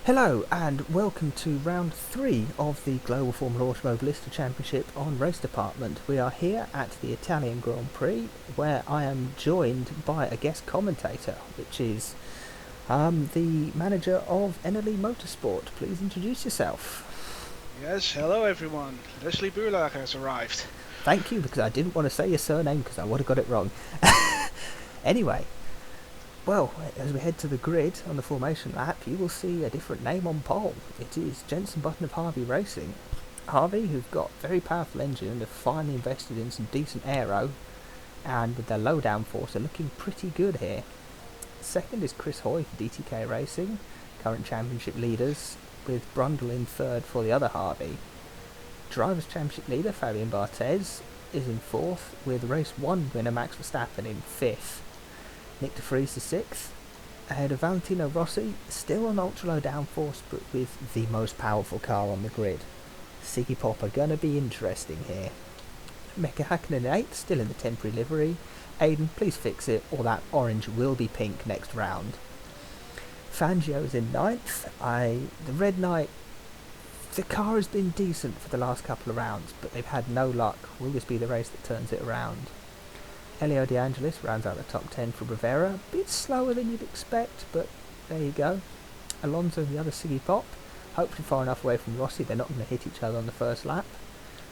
Hello and welcome to round 3 of the Global Formula Automobilista Championship on RaceDepartment. We are here at the Italian Grand Prix where I am joined by a guest commentator, which is the manager of Imola Motorsport. Please introduce yourself. Yes, hello everyone. Leslie Buurlager has arrived. Thank you, because I didn't want to say your surname because I would have got it wrong. Anyway, well, as we head to the grid on the formation lap, you will see a different name on pole. It is Jenson Button of Harvey Racing. Harvey, who've got a very powerful engine and have finally invested in some decent aero, and with their low downforce are looking pretty good here. Second is Chris Hoy for DTK Racing, current championship leaders, with Brundle in third for the other Harvey. Drivers' Championship leader Fabian Barthez is in fourth, with race 1 winner Max Verstappen in fifth. Nick de Vries is sixth, ahead of Valentino Rossi, still on ultra-low downforce but with the most powerful car on the grid. Siggy Pop are going to be interesting here. Mecca Hakkinen in 8th, still in the temporary livery. Aiden, please fix it, or that orange will be pink next round. Fangio is in 9th. The Red Knight, the car has been decent for the last couple of rounds, but they've had no luck. Will this be the race that turns it around? Elio De Angelis rounds out the top 10 for Bravera. A bit slower than you'd expect, but there you go. Alonso and the other Siggy Pop, hopefully far enough away from Rossi they're not going to hit each other on the first lap.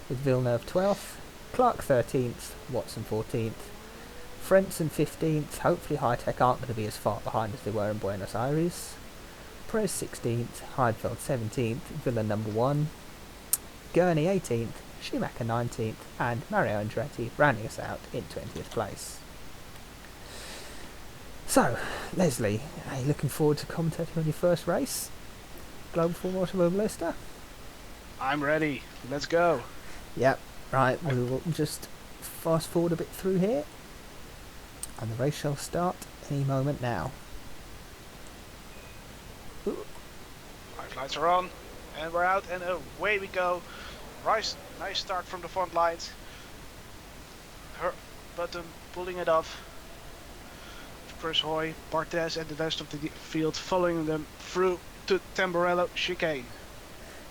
With Villeneuve 12th, Clark 13th, Watson 14th, Frentzen 15th, hopefully High Tech aren't going to be as far behind as they were in Buenos Aires. Perez 16th, Heidfeld 17th, Villa number 1, Gurney 18th, Schumacher 19th, and Mario Andretti rounding us out in 20th place. So, Leslie, are you looking forward to commentating on your first race? Global Formula Automobilista? I'm ready. Let's go. Yep, right, we will just fast forward a bit through here, and the race shall start any moment now. Ooh. Five lights are on, and we're out, and away we go. Nice start from the front lines. Her Button pulling it off. Chris Hoy, Barthez, and the rest of the field following them through to Tamburello chicane.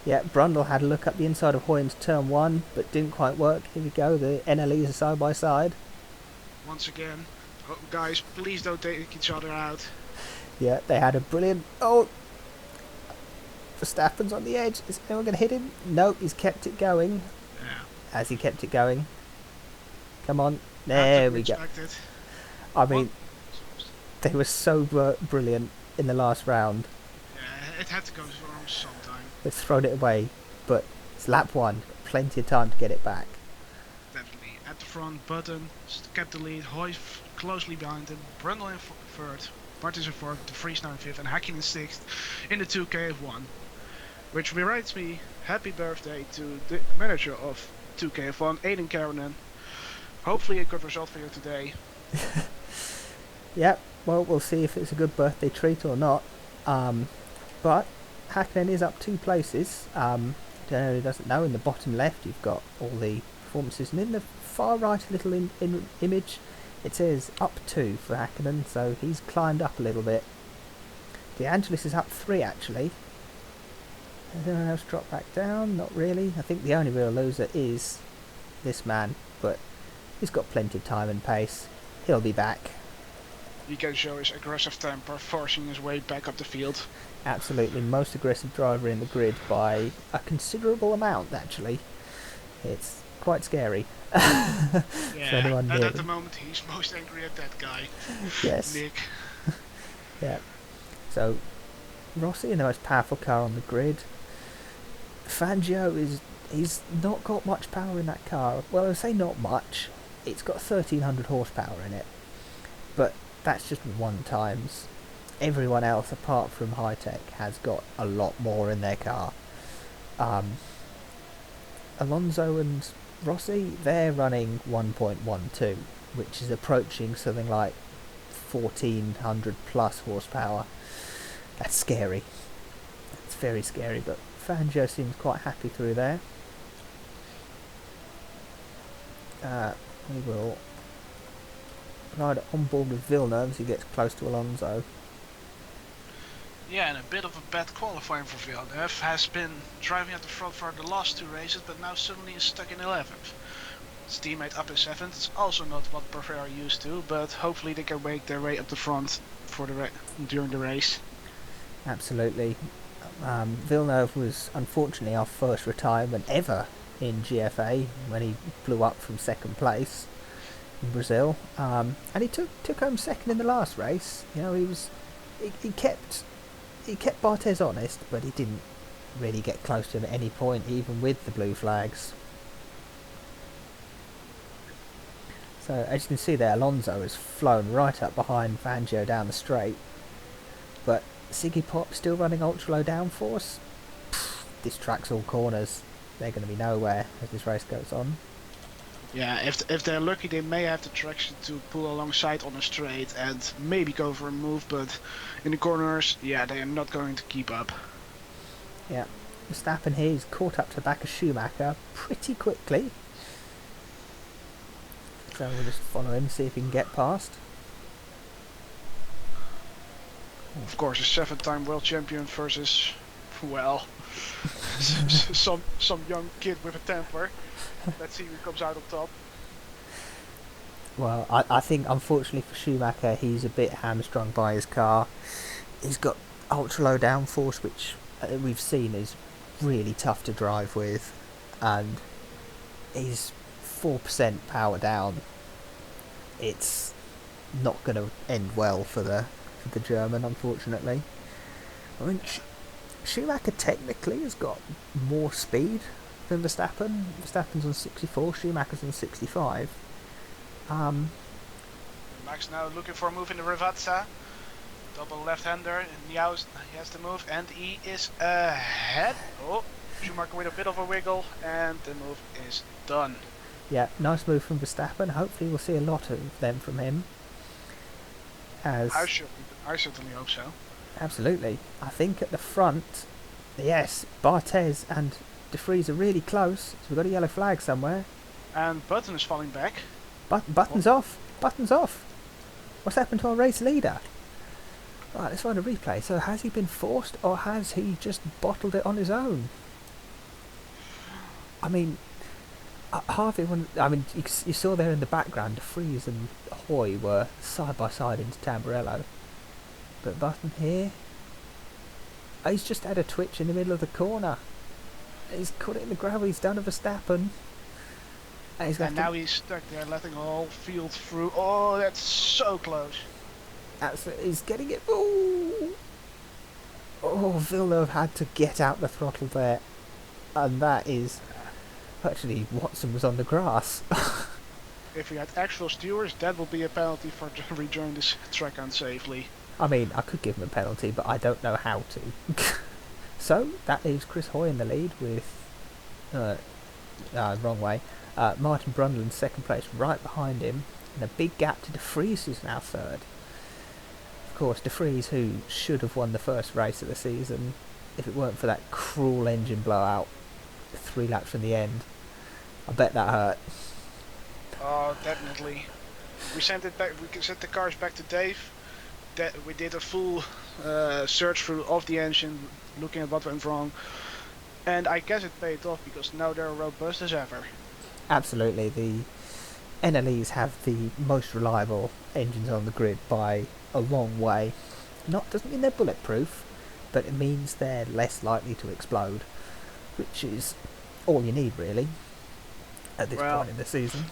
Yeah, Brundle had a look up the inside of Hoy into turn 1, but didn't quite work. Here we go, the NLEs are side by side. Once again, guys, please don't take each other out. Yeah, they had a brilliant... Oh! Verstappen's on the edge. Is anyone going to hit him? Nope, he's kept it going. Yeah. Has he kept it going? Come on. There we go. I mean, they were so brilliant in the last round. Yeah, it had to go wrong sometime. They've thrown it away, but it's lap 1. Plenty of time to get it back. Definitely. At the front, Button kept the lead. Hoy closely behind him. Brundle in third. Barthez in fourth. De Vries now in fifth. And Hakkinen in sixth in the 2K of 1. Which reminds me, happy birthday to the manager of 2K of 1, Aiden Karonen. Hopefully a good result for you today. Yep, well, we'll see if it's a good birthday treat or not. But Hakkinen is up 2 places. Generally doesn't know, in the bottom left you've got all the performances, and in the far right little image it says up 2 for Hakkinen, so he's climbed up a little bit. De Angelis is up 3 actually. Has anyone else dropped back down? Not really. I think the only real loser is this man, but he's got plenty of time and pace. He'll be back. He can show his aggressive temper, forcing his way back up the field. Absolutely, most aggressive driver in the grid by a considerable amount actually. It's quite scary. Yeah, anyone and near at the them. moment he's most angry at that guy. Yes. Nick. Yeah. So, Rossi in the most powerful car on the grid. Fangio he's not got much power in that car. Well, I say not much. It's got 1300 horsepower in it. But that's just 1 times. Everyone else apart from High Tech has got a lot more in their car. Alonso and Rossi, they're running 1.12, which is approaching something like 1400 plus horsepower. That's scary. It's very scary, but Fangio seems quite happy through there. We will ride on board with Villeneuve as he gets close to Alonso. Yeah, and a bit of a bad qualifying for Villeneuve. Has been driving at the front for the last 2 races, but now suddenly is stuck in 11th. His teammate up in 7th. It's also not what Perfect are used to, but hopefully they can make their way up the front for during the race. Absolutely. Villeneuve was unfortunately our first retirement ever in GFA when he blew up from second place in Brazil, and he took home second in the last race. You know, he kept Bartes honest, but he didn't really get close to him at any point, even with the blue flags. So as you can see there, Alonso has flown right up behind Fangio down the straight, but Siggy Pop still running ultra low downforce. This track's all corners. They're going to be nowhere as this race goes on. Yeah, if they're lucky, they may have the traction to pull alongside on a straight and maybe go for a move, but in the corners, yeah, they are not going to keep up. Yeah, Verstappen here is caught up to the back of Schumacher pretty quickly. So we'll just follow him, see if he can get past. Of course, a 7-time world champion versus, well, some young kid with a temper. Let's see who comes out on top. Well, I think unfortunately for Schumacher, he's a bit hamstrung by his car. He's got ultra low downforce, which we've seen is really tough to drive with, and he's 4% power down. It's not going to end well for the German, unfortunately. I mean, Schumacher technically has got more speed than Verstappen. Verstappen's on 64, Schumacher's on 65. Max now looking for a move in the Rivazza. Double left-hander, and he has the move, and he is ahead. Oh, Schumacher with a bit of a wiggle, and the move is done. Yeah, nice move from Verstappen. Hopefully we'll see a lot of them from him. I certainly hope so. Absolutely. I think at the front, yes, Bartes and De Vries are really close, so we've got a yellow flag somewhere. And Button is falling back. Button's off. Button's off. What's happened to our race leader? Right, let's find a replay. So has he been forced, or has he just bottled it on his own? I mean, Harvey, you saw there in the background, De Vries and Hoy were side by side into Tamburello. But Button here, he's just had a twitch in the middle of the corner. He's caught it in the gravel, he's done a Verstappen. And now he's stuck there, letting the whole field through. Oh, that's so close. He's getting it. Ooh. Oh, Villeneuve had to get out the throttle there. And that is... Actually, Watson was on the grass. If we had actual stewards, that would be a penalty for rejoining this track unsafely. I mean, I could give him a penalty, but I don't know how to. So, that leaves Chris Hoy in the lead with... wrong way. Martin Brundle in second place, right behind him. And a big gap to De Vries, who's now third. Of course, De Vries, who should have won the first race of the season, if it weren't for that cruel engine blowout 3 laps from the end. I bet that hurt. Oh, definitely. We sent it back. We sent the cars back to Dave. We did a full search through of the engine, looking at what went wrong, and I guess it paid off because now they're robust as ever. Absolutely, the NLEs have the most reliable engines on the grid by a long way. Doesn't mean they're bulletproof, but it means they're less likely to explode, which is all you need really at this point in the season.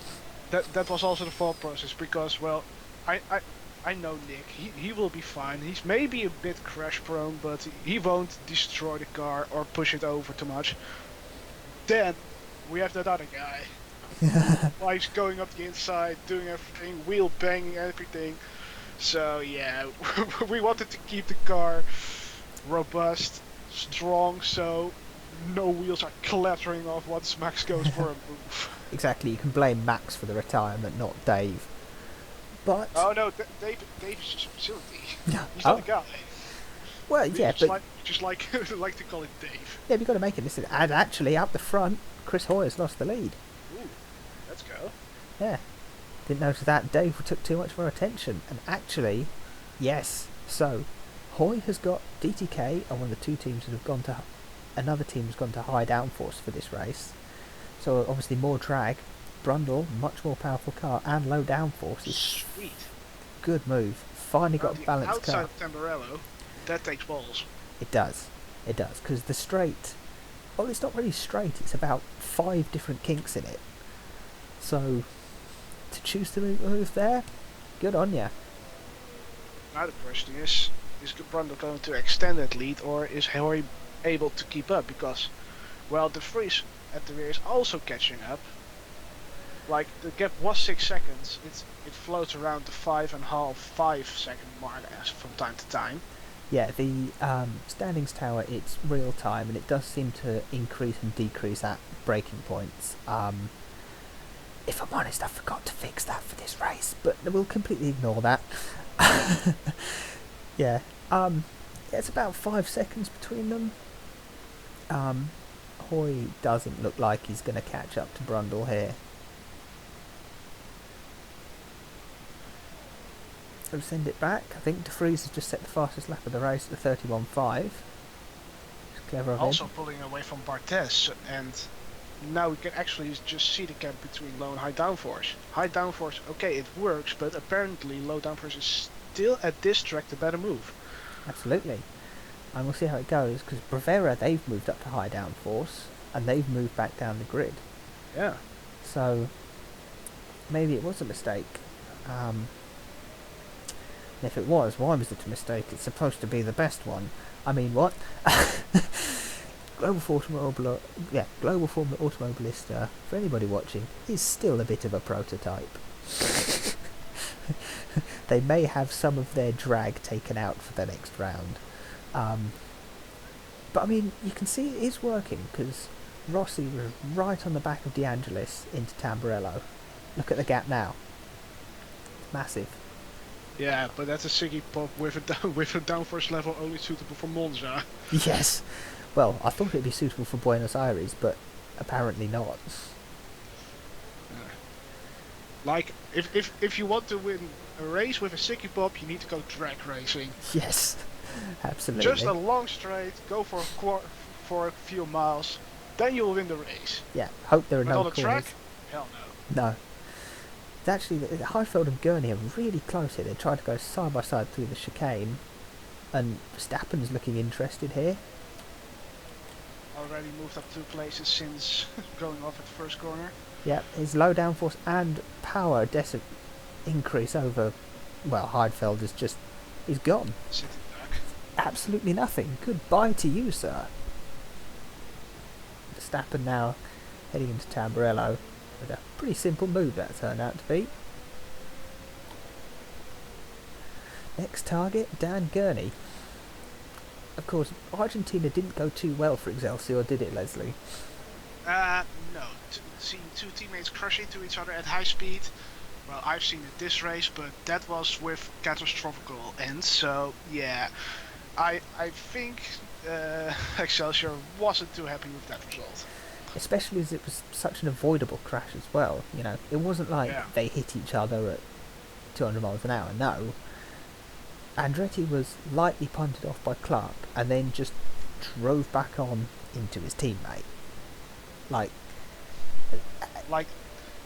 That was also the thought process because, well, I know Nick. He will be fine. He's maybe a bit crash prone, but he won't destroy the car or push it over too much. Then we have that other guy. While he's going up the inside, doing everything, wheel banging everything. So yeah, we wanted to keep the car robust, strong, so no wheels are clattering off once Max goes for a move. Exactly, you can blame Max for the retirement, not Dave. But oh no, Dave is just a facility. He's not a guy. Well, yeah, but just like to call it Dave. Yeah, we've got to make it listen. And actually, out the front, Chris Hoy has lost the lead. Ooh, let's go. Yeah, didn't notice that. Dave took too much of our attention, and actually, yes. So, Hoy has got DTK and one of the two teams that have gone to another team's gone to high downforce for this race. So obviously more drag. Brundle, much more powerful car and low downforce is Sweet. good move. Finally got a The balanced outside car. of Tamburello, that takes balls. It does. It does. Because the straight, well, it's not really straight. It's about 5 different kinks in it. So to choose to move there, good on ya. Now the question is Brundle going to extend that lead, or is Hoy able to keep up? Because, well, De Vries at the rear is also catching up. Like, the gap was 6 seconds. It floats around the 5.5, 5 second mark from time to time. Yeah, the standings tower, it's real time and it does seem to increase and decrease at braking points. If I'm honest, I forgot to fix that for this race, but we'll completely ignore that. Yeah, it's about 5 seconds between them. Hoy doesn't look like he's going to catch up to Brundle here. So send it back. I think De Vries has just set the fastest lap of the race at 31.5. It's clever of him. Also pulling away from Barthez, and now we can actually just see the gap between low and high downforce. High downforce, okay, it works, but apparently low downforce is still at this track the better move. Absolutely. And we'll see how it goes, because Bravera, they've moved up to high downforce, and they've moved back down the grid. Yeah. So, maybe it was a mistake. If it was, why was it a mistake? It's supposed to be the best one. I mean, what? Global Formula Automobilista, for anybody watching, is still a bit of a prototype. They may have some of their drag taken out for the next round. But I mean, you can see it is working, because Rossi was right on the back of De Angelis into Tamburello. Look at the gap now. Massive. Yeah, but that's a Siggy Pop with a downforce level only suitable for Monza. Yes. Well, I thought it'd be suitable for Buenos Aires, but apparently not. Like, if you want to win a race with a Siggy Pop, you need to go drag racing. Yes, absolutely. Just a long straight, go for a few miles, then you'll win the race. Yeah, hope there are But no on the corners. track, hell no. No. It's actually, Heifeld and Gurney are really close here. They tried to go side by side through the chicane, and Verstappen's looking interested here. Already moved up 2 places since going off at the first corner. Yeah, his low downforce and power increase over, well, Heidfeld is just, he's gone. Sitting back. Absolutely nothing. Goodbye to you, sir. Verstappen now heading into Tamburello with a pretty simple move that turned out to be. Next target, Dan Gurney. Of course, Argentina didn't go too well for Excelsior, did it, Leslie? No. Seeing 2 teammates crash into each other at high speed, well, I've seen it this race, but that was with catastrophical ends, so yeah. I think Excelsior wasn't too happy with that result. Especially as it was such an avoidable crash as well. You know, it wasn't like they hit each other at 200 miles an hour, no. Andretti was lightly punted off by Clark and then just drove back on into his teammate.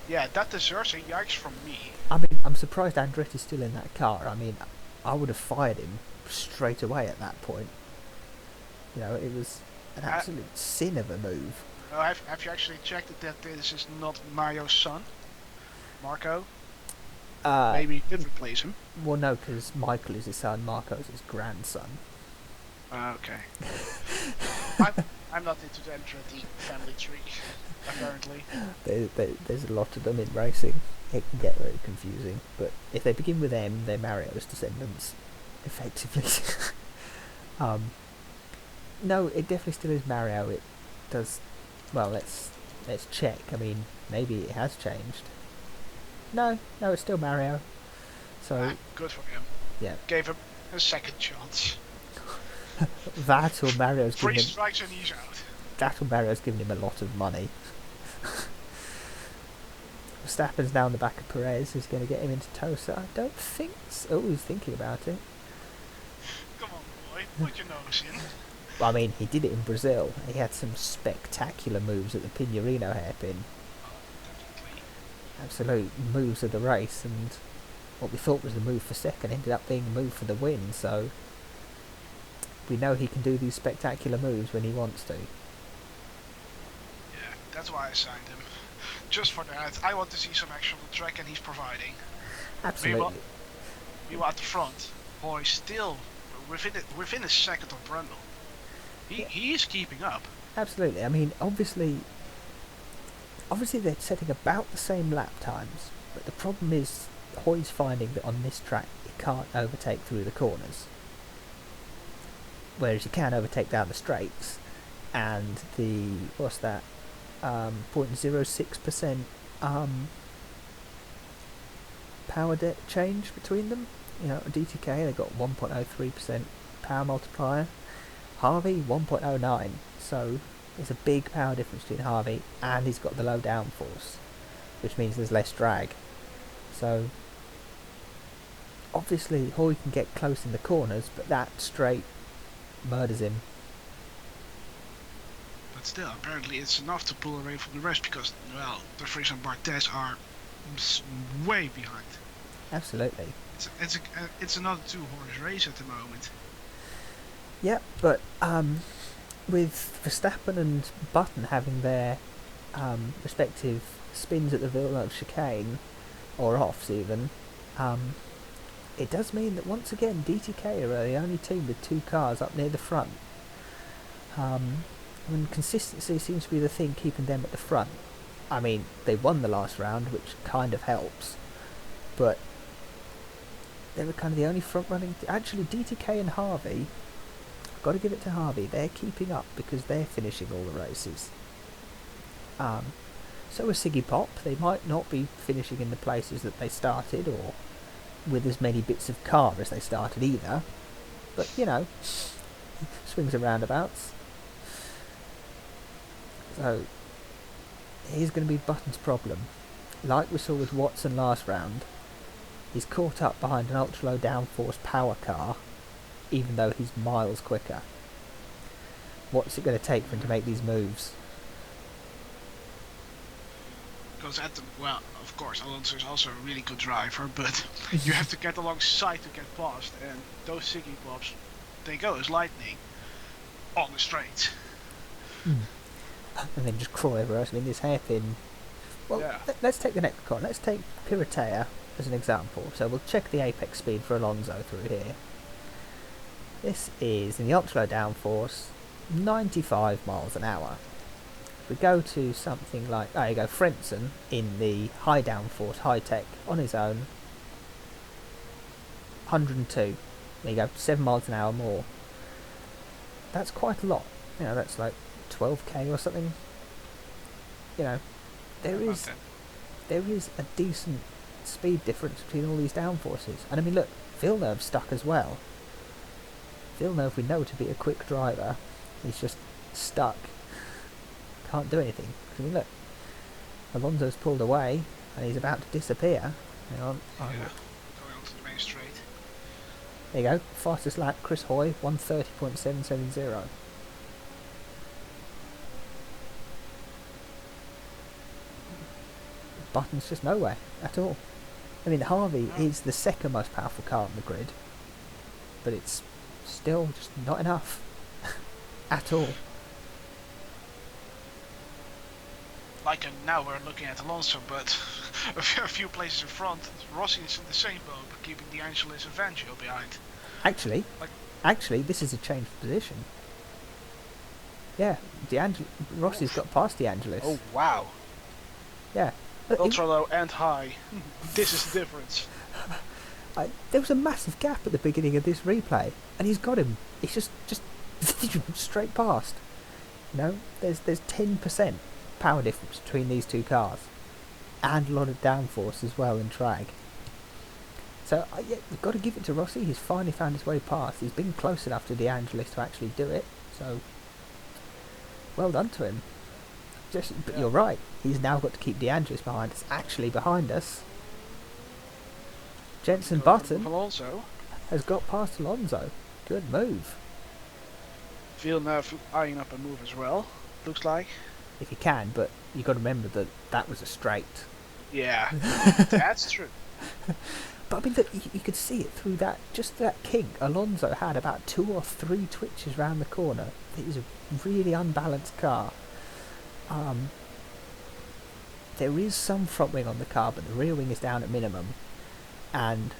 Yeah, that deserves a yikes from me. I mean, I'm surprised Andretti's still in that car. I mean, I would have fired him straight away at that point. You know, it was an absolute sin of a move. Have you actually checked that this is not Mario's son? Marco? Maybe he did replace him. Well, no, because Michael is his son, Marco's his grandson. Okay. I'm not into the Andretti family tree, apparently. There's a lot of them in racing. It can get very confusing, but if they begin with M, they're Mario's descendants, effectively. No, it definitely still is Mario. It does. Well, let's check. I mean, maybe it has changed. No, it's still Mario. So good for him. Yeah. Gave him a second chance. That or Mario's given him. 3 strikes and he's out. That or Mario's given him a lot of money. Verstappen's now on the back of Perez. Is going to get him into Tosa. I don't think so. Oh, he's thinking about it. Come on, Put your nose in. Well, I mean, he did it in Brazil. He had some spectacular moves at the Pinorino hairpin. Definitely. Absolute moves of the race, and what we thought was the move for second ended up being the move for the win, so we know he can do these spectacular moves when he wants to. Yeah, that's why I signed him. Just for that, I want to see some action on the track, and he's providing. Absolutely. Meanwhile, at the front, Hoy still within a second of Brundle. He is keeping up. Absolutely. I mean, obviously they're setting about the same lap times, but the problem is Hoy's finding that on this track he can't overtake through the corners, whereas you can overtake down the straights, and the 0.06% power change between them. You know, DTK they got 1.03% power multiplier. Harvey 1.09, so there's a big power difference between Harvey, and he's got the low downforce, which means there's less drag. So obviously Hoy can get close in the corners, but that straight murders him. But still, apparently it's enough to pull away from the rest because, well, the Vries and Barthez are way behind. Absolutely. It's another two-horse race at the moment. Yeah, but with Verstappen and Button having their respective spins at the Villeneuve chicane, or offs even, it does mean that once again DTK are the only team with two cars up near the front. And consistency seems to be the thing keeping them at the front. I mean, they won the last round, which kind of helps, but they were kind of the only front-running... Actually, DTK and Harvey, I've got to give it to Harvey, they're keeping up because they're finishing all the races. So is Siggy Pop. They might not be finishing in the places that they started, or with as many bits of car as they started either, but, you know, swings and roundabouts. So here's going to be Button's problem. Like we saw with Watson last round, he's caught up behind an ultra low downforce power car, even though he's miles quicker. What's it going to take for him to make these moves? Because well, of course, Alonso is also a really good driver, but you have to get alongside to get past, and those Siggy Pops, they go as lightning on the straight. And then just crawl over us. I mean, this hairpin... Well, yeah. Let's take the next car. Let's take Piratea as an example. So we'll check the apex speed for Alonso through here. This is, in the ultra low downforce, 95 miles an hour. If we go to something like... There you go, Frentzen in the high downforce, high tech, on his own, 102. There you go, 7 miles an hour more. That's quite a lot. You know, that's like 12k or something. You know, there is a decent speed difference between all these downforces. And I mean, look, Villeneuve's stuck as well. Villeneuve we know to be a quick driver. He's just stuck. Can't do anything. I mean, look, Alonso's pulled away and he's about to disappear. Hang on. Yeah, going on to the main straight. There you go, fastest lap, Chris Hoy, 130.770. Button's just nowhere at all. I mean, Harvey is the second most powerful car on the grid, but it's still just not enough at all. Like now we're looking at Alonso, but a few places in front, Rossi is in the same boat, keeping De Angelis and Fangio behind. Actually, this is a change of position. Yeah, Rossi's got past De Angelis. Oh wow! Yeah. Ultra low and high. This is the difference. There was a massive gap at the beginning of this replay, and he's got him. He's just straight past. You know, there's 10% power difference between these two cars, and a lot of downforce as well in drag. So yeah, we've got to give it to Rossi. He's finally found his way past. He's been close enough to De Angelis to actually do it. So well done to him. But you're right. He's now got to keep De Angelis behind us. Actually behind us, Jenson Button Alonso has got past Alonso. Good move. Villeneuve eyeing up a move as well, looks like. If you can, but you got to remember that that was a straight. Yeah, that's true. But I mean, look, you could see it through that, just that kink. Alonso had about 2 or 3 twitches round the corner. It was a really unbalanced car. There is some front wing on the car, but the rear wing is down at minimum, and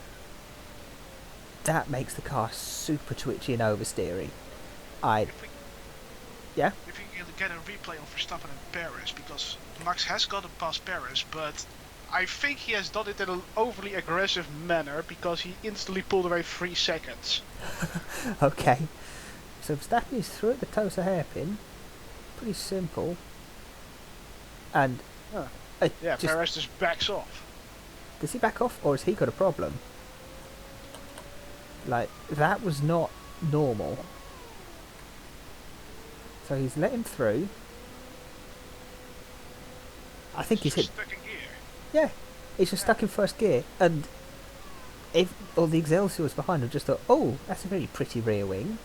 that makes the car super twitchy and oversteery. If we, Yeah? if we get a replay of Verstappen and Perez, because Max has gotten past Perez, but I think he has done it in an overly aggressive manner because he instantly pulled away 3 seconds. Okay. So Verstappen is through at the Tosa hairpin. Pretty simple. And Yeah, Perez just backs off. does he back off, or has he got a problem? Like, that was not normal. So he's let him through. I think he's hit. Stuck in gear. Yeah, he's just stuck in first gear, and if all the Excelsiors behind him just thought, oh, that's a very pretty rear wing.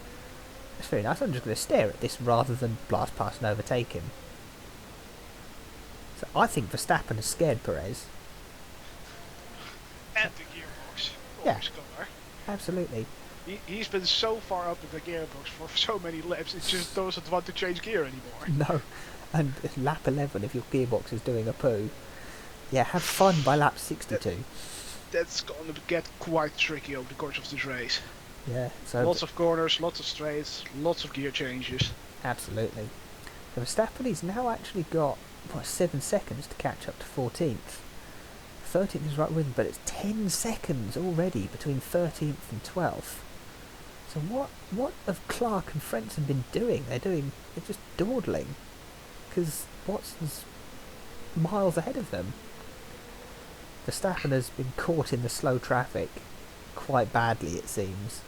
That's very nice. I'm just going to stare at this rather than blast past and overtake him. So I think Verstappen has scared Perez. And the gearbox. Yeah. Color. Absolutely. He's been so far up in the gearbox for so many laps, it just doesn't want to change gear anymore. No. And lap 11, if your gearbox is doing a poo, yeah, have fun by lap 62. That's going to get quite tricky over the course of this race. Yeah, so Lots of corners, lots of straights, lots of gear changes. absolutely. So Verstappen, he's now actually got 7 seconds to catch up to 14th. 13th is right with him, but it's 10 seconds already between 13th and 12th. So what have Clark and Frentzen been doing? They're just dawdling, because Watson's miles ahead of them. Verstappen has been caught in the slow traffic quite badly, it seems.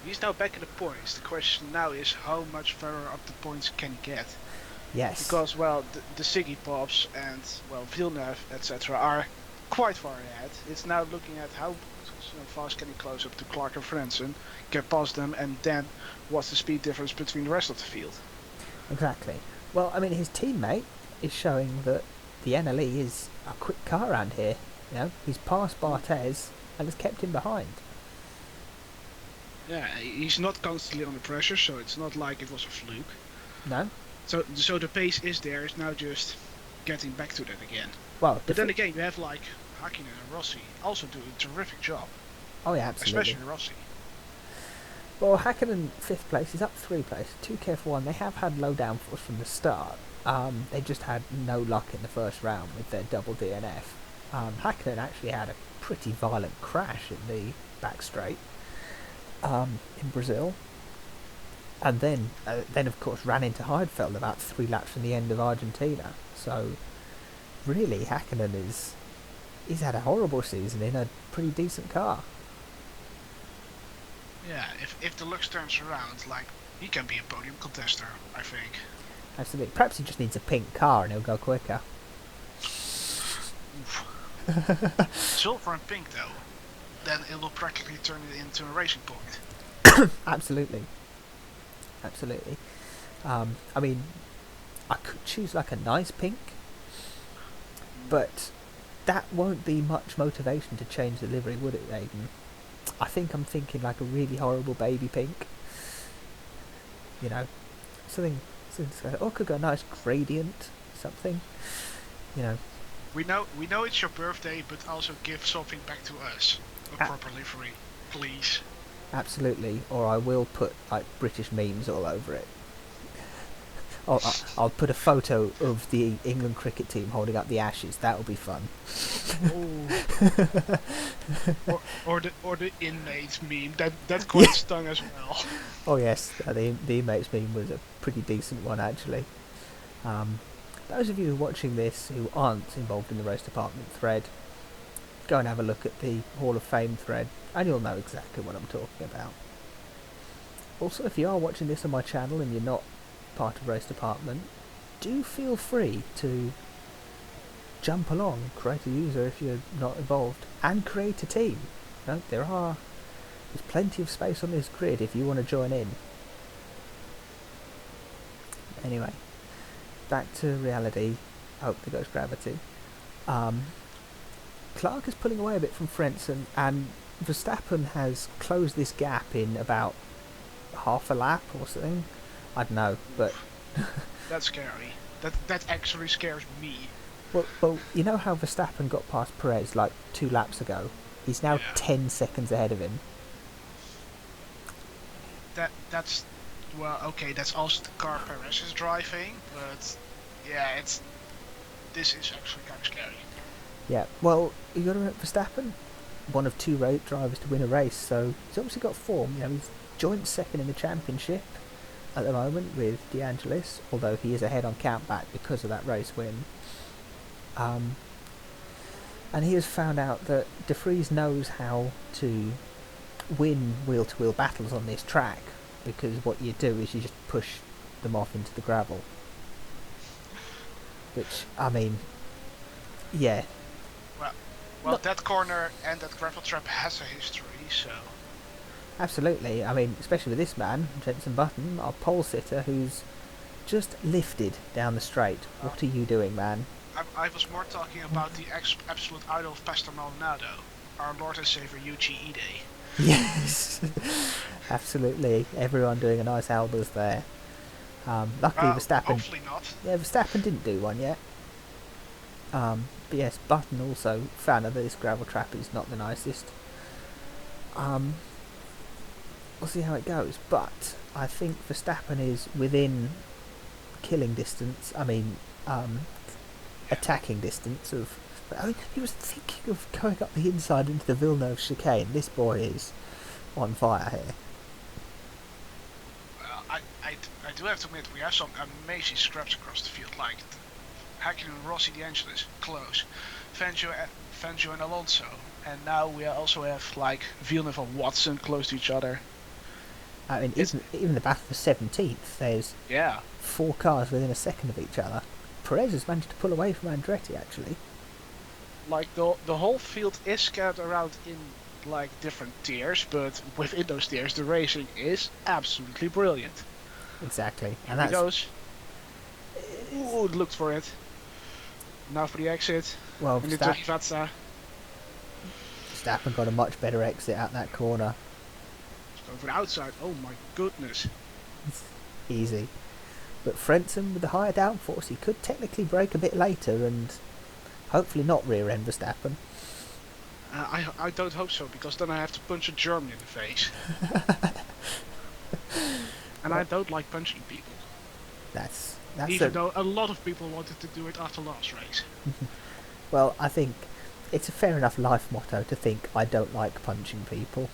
He's now back in the points. The question now is how much further up the points can he get? Yes. Because, well, the Siggy Pops and, well, Villeneuve, etc. are quite far ahead. It's now looking at how fast can he close up to Clark and Frentzen, get past them, and then what's the speed difference between the rest of the field? Exactly. Well, I mean, his teammate is showing that the NLE is a quick car around here. You know, he's passed Barthez and has kept him behind. Yeah, he's not constantly under pressure, so it's not like it was a fluke. No? So the pace is there. It's now just getting back to that again. Well, But then again, you have like Hakkinen and Rossi also do a terrific job. oh yeah, absolutely. Especially Rossi. Well, Hakkinen 5th place, he's up 3 places. 2K for 1. They have had low downforce from the start. They just had no luck in the first round with their double DNF. Hakkinen actually had a pretty violent crash in the back straight in Brazil. And then of course ran into Heidfeld about 3 laps from the end of Argentina. So really, Hakkinen he's had a horrible season in a pretty decent car. Yeah, if the luck turns around, like, he can be a podium contester, I think. Absolutely. Perhaps he just needs a pink car and he'll go quicker. Silver and pink though, then it will practically turn it into a racing point. Absolutely. Absolutely. I mean, I could choose like a nice pink, but that won't be much motivation to change the livery, would it, Aiden? I think I'm thinking like a really horrible baby pink. You know, something or could go a nice gradient, something. You know. We know it's your birthday, but also give something back to us. A proper livery, please. Absolutely, or I will put like British memes all over it. I'll put a photo of the England cricket team holding up the Ashes. That will be fun. or the inmates meme. That quite stung as well. Oh yes, the inmates meme was a pretty decent one actually. Those of you who are watching this who aren't involved in the Race Department thread, go and have a look at the Hall of Fame thread, and you'll know exactly what I'm talking about. Also, if you are watching this on my channel and you're not part of Race Department, do feel free to jump along, create a user if you're not involved, and create a team. You know, there are There's plenty of space on this grid if you want to join in. Anyway, back to reality. Hope there goes gravity. Clark is pulling away a bit from Frentzen, and Verstappen has closed this gap in about half a lap or something. I don't know, but That's scary. That actually scares me. well, you know how Verstappen got past Perez like 2 laps ago? He's now 10 seconds ahead of him. That's well, okay. That's also the car Perez is driving, but yeah, this is actually kind of scary. Yeah, well, you got to remember Verstappen, one of 2 drivers to win a race, so he's obviously got form. You know, he's joint second in the championship at the moment with De Angelis, although he is ahead on countback because of that race win. And he has found out that De Vries knows how to win wheel-to-wheel battles on this track, because what you do is you just push them off into the gravel. Which, I mean, yeah. Well, that corner and that gravel trap has a history, so... Absolutely. I mean, especially with this man, Jenson Button, our pole sitter, who's just lifted down the straight. What are you doing, man? I was more talking about the absolute idol of Pastor Maldonado, our Lord and Savior Yuichi Ide. Yes, absolutely. Everyone doing a nice Albers there. Luckily, Verstappen. Hopefully not. Yeah, Verstappen didn't do one yet. But yes, Button also found out that this gravel trap is not the nicest. We'll see how it goes. But I think Verstappen is within killing distance. I mean, attacking distance of. I mean, he was thinking of going up the inside into the Villeneuve chicane. This boy is on fire here. I do have to admit, we have some amazing scraps across the field, like Hakkinen, Rossi, De Angelis, close, Fangio and Alonso, and now we also have like Villeneuve and Watson close to each other. I mean, even the battle for 17th, there's 4 cars within a second of each other. Perez has managed to pull away from Andretti, actually. Like the whole field is scattered around in like different tiers, but within those tiers the racing is absolutely brilliant. Exactly. And he goes. Ooh, looked for it. Now for the exit. Well, Verstappen got a much better exit out that corner. Go for the outside. Oh my goodness. Easy. But Frentzen with the higher downforce, he could technically brake a bit later and hopefully not rear-end Verstappen. I don't hope so, because then I have to punch a German in the face. And I don't like punching people. That's Even though a lot of people wanted to do it after last race. Well, I think it's a fair enough life motto to think I don't like punching people.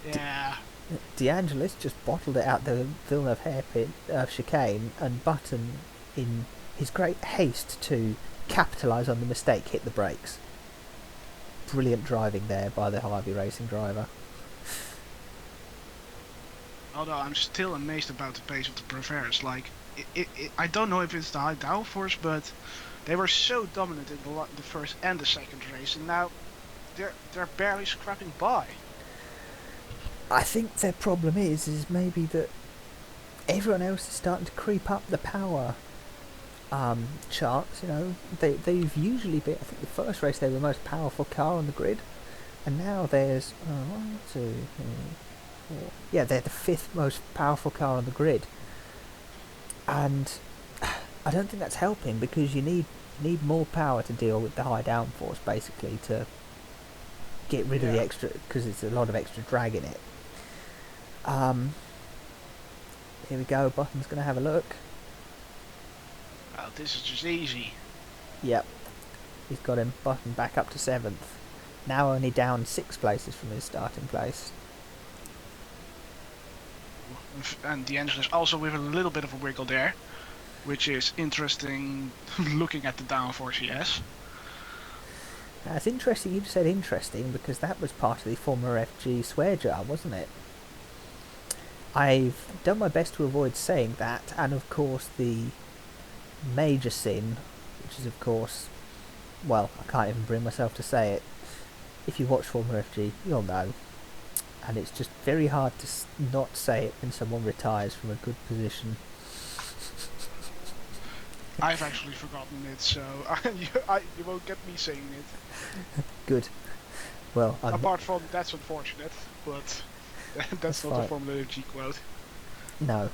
Yeah. De Angelis just bottled it out the Villeneuve hairpin chicane, and Button, in his great haste to capitalise on the mistake, hit the brakes. Brilliant driving there by the Harvey Racing driver. Although I'm still amazed about the pace of the Preference. Like, I don't know if it's the high downforce, but they were so dominant in the first and the second race, and now they're barely scrapping by. I think their problem is maybe that everyone else is starting to creep up the power charts. You know, they've usually been. I think the first race they were the most powerful car on the grid, and now there's 1, 2, 3, 4. Yeah, they're the 5th most powerful car on the grid, and I don't think that's helping, because you need more power to deal with the high downforce, basically, to get rid of the extra, because it's a lot of extra drag in it. Here we go. Button's going to have a look. Oh, this is just easy. Yep, he's got him. Button back up to 7th. Now only down 6 places from his starting place. And De Angelis also with a little bit of a wiggle there, which is interesting looking at the downforce he has. It's interesting you just said interesting, because that was part of the Formula FG swear jar, wasn't it? I've done my best to avoid saying that, and of course the major sin, which is of course, well, I can't even bring myself to say it, if you watch Formula FG, you'll know. And it's just very hard to not say it when someone retires from a good position. I've actually forgotten it, so you won't get me saying it. Good. Well, apart from that's unfortunate, but that's not fine. a Formula FG quote. No,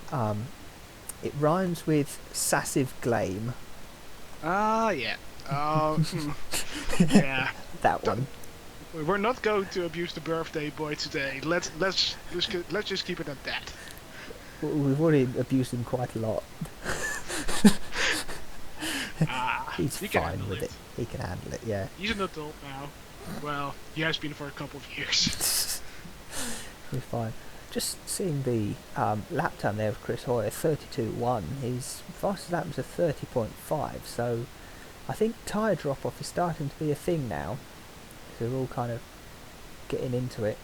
it rhymes with sassive glame. Ah, yeah. Yeah. That one. We're not going to abuse the birthday boy today. Let's just keep it at that. We've already abused him quite a lot. He's fine with it. He can handle it, yeah. He's an adult now. Well, he has been for a couple of years. He's fine. Just seeing the lap time there of Chris Hoyer, 32.1. His fastest lap was a 30.5, so I think tyre drop-off is starting to be a thing now. So we're all kind of getting into it.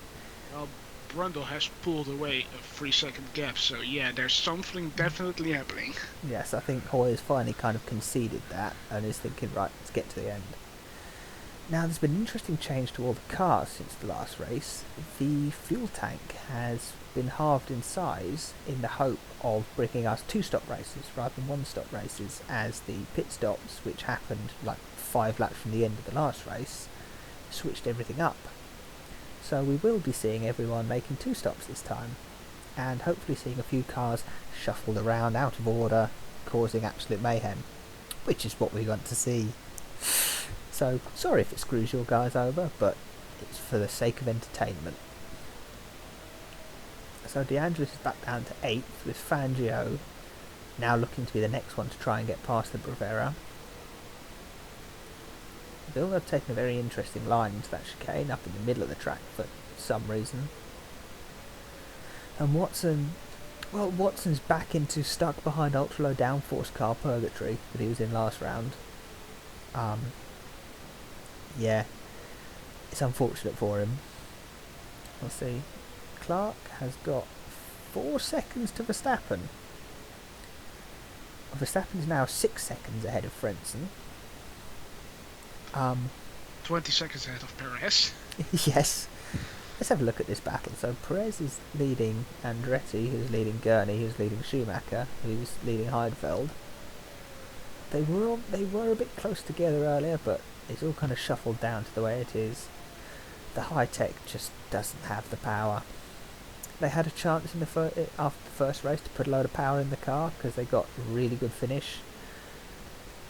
Well, Brundle has pulled away a 3-second gap, so yeah, there's something definitely happening. Yes, I think Hoyer's finally kind of conceded that and is thinking, right, let's get to the end. Now, there's been an interesting change to all the cars since the last race. The fuel tank has been halved in size in the hope of bringing us 2-stop races rather than 1-stop races, as the pit stops, which happened like 5 laps from the end of the last race, switched everything up. So we will be seeing everyone making 2 stops this time, and hopefully seeing a few cars shuffled around out of order, causing absolute mayhem, which is what we want to see. So, sorry if it screws your guys over, but it's for the sake of entertainment. So De Angelis is back down to 8th, with Fangio now looking to be the next one to try and get past the Bravera. Villeneuve taken a very interesting line into that chicane up in the middle of the track for some reason. And Watson's back into stuck behind ultra-low downforce car purgatory that he was in last round. Yeah, it's unfortunate for him. We'll see. Clark has got 4 seconds to Verstappen. Verstappen is now 6 seconds ahead of Frentzen. 20 seconds ahead of Perez. Yes. Let's have a look at this battle. So Perez is leading Andretti, who's leading Gurney, who's leading Schumacher, who's leading Heidfeld. They were a bit close together earlier, but it's all kind of shuffled down to the way it is. The high-tech just doesn't have the power. They had a chance in after the first race to put a load of power in the car because they got a really good finish,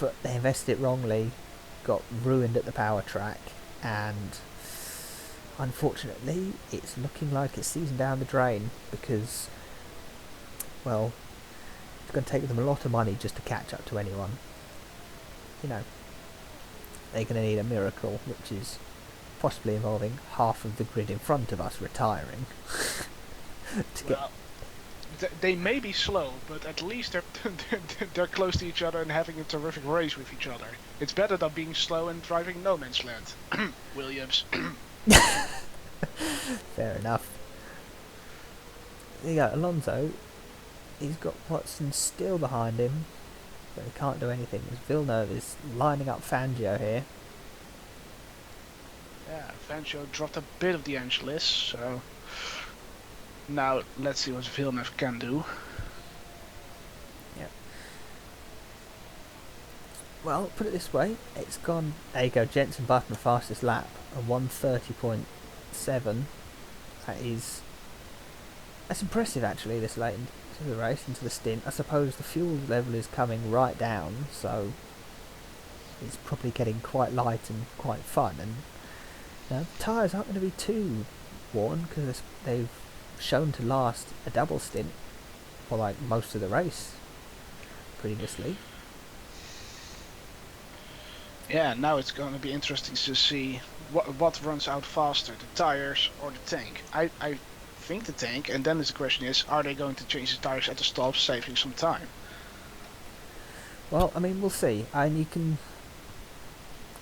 but they invested it wrongly, got ruined at the power track, and unfortunately it's looking like it's seasoned down the drain because, well, it's going to take them a lot of money just to catch up to anyone. You know, they're going to need a miracle, which is possibly involving half of the grid in front of us retiring. They may be slow, but at least they're close to each other and having a terrific race with each other. It's better than being slow and driving no man's land. Williams. Fair enough. There you go, Alonso. He's got Watson still behind him, but he can't do anything because Villeneuve is lining up Fangio here. Yeah, Fangio dropped a bit of De Angelis, so now let's see what Villeneuve can do. Yeah. Well, put it this way, it's gone. There you go, Jenson Button fastest lap, a 1:30.7. That's impressive actually. This late into the race, into the stint. I suppose the fuel level is coming right down, so it's probably getting quite light and quite fun. And the tyres aren't going to be too worn because they've shown to last a double stint for like most of the race previously. Yeah, now it's going to be interesting to see what runs out faster, the tires or the tank. I think the tank, and then the question is, are they going to change the tires at the stop, saving some time? Well, I mean, we'll see. And you can,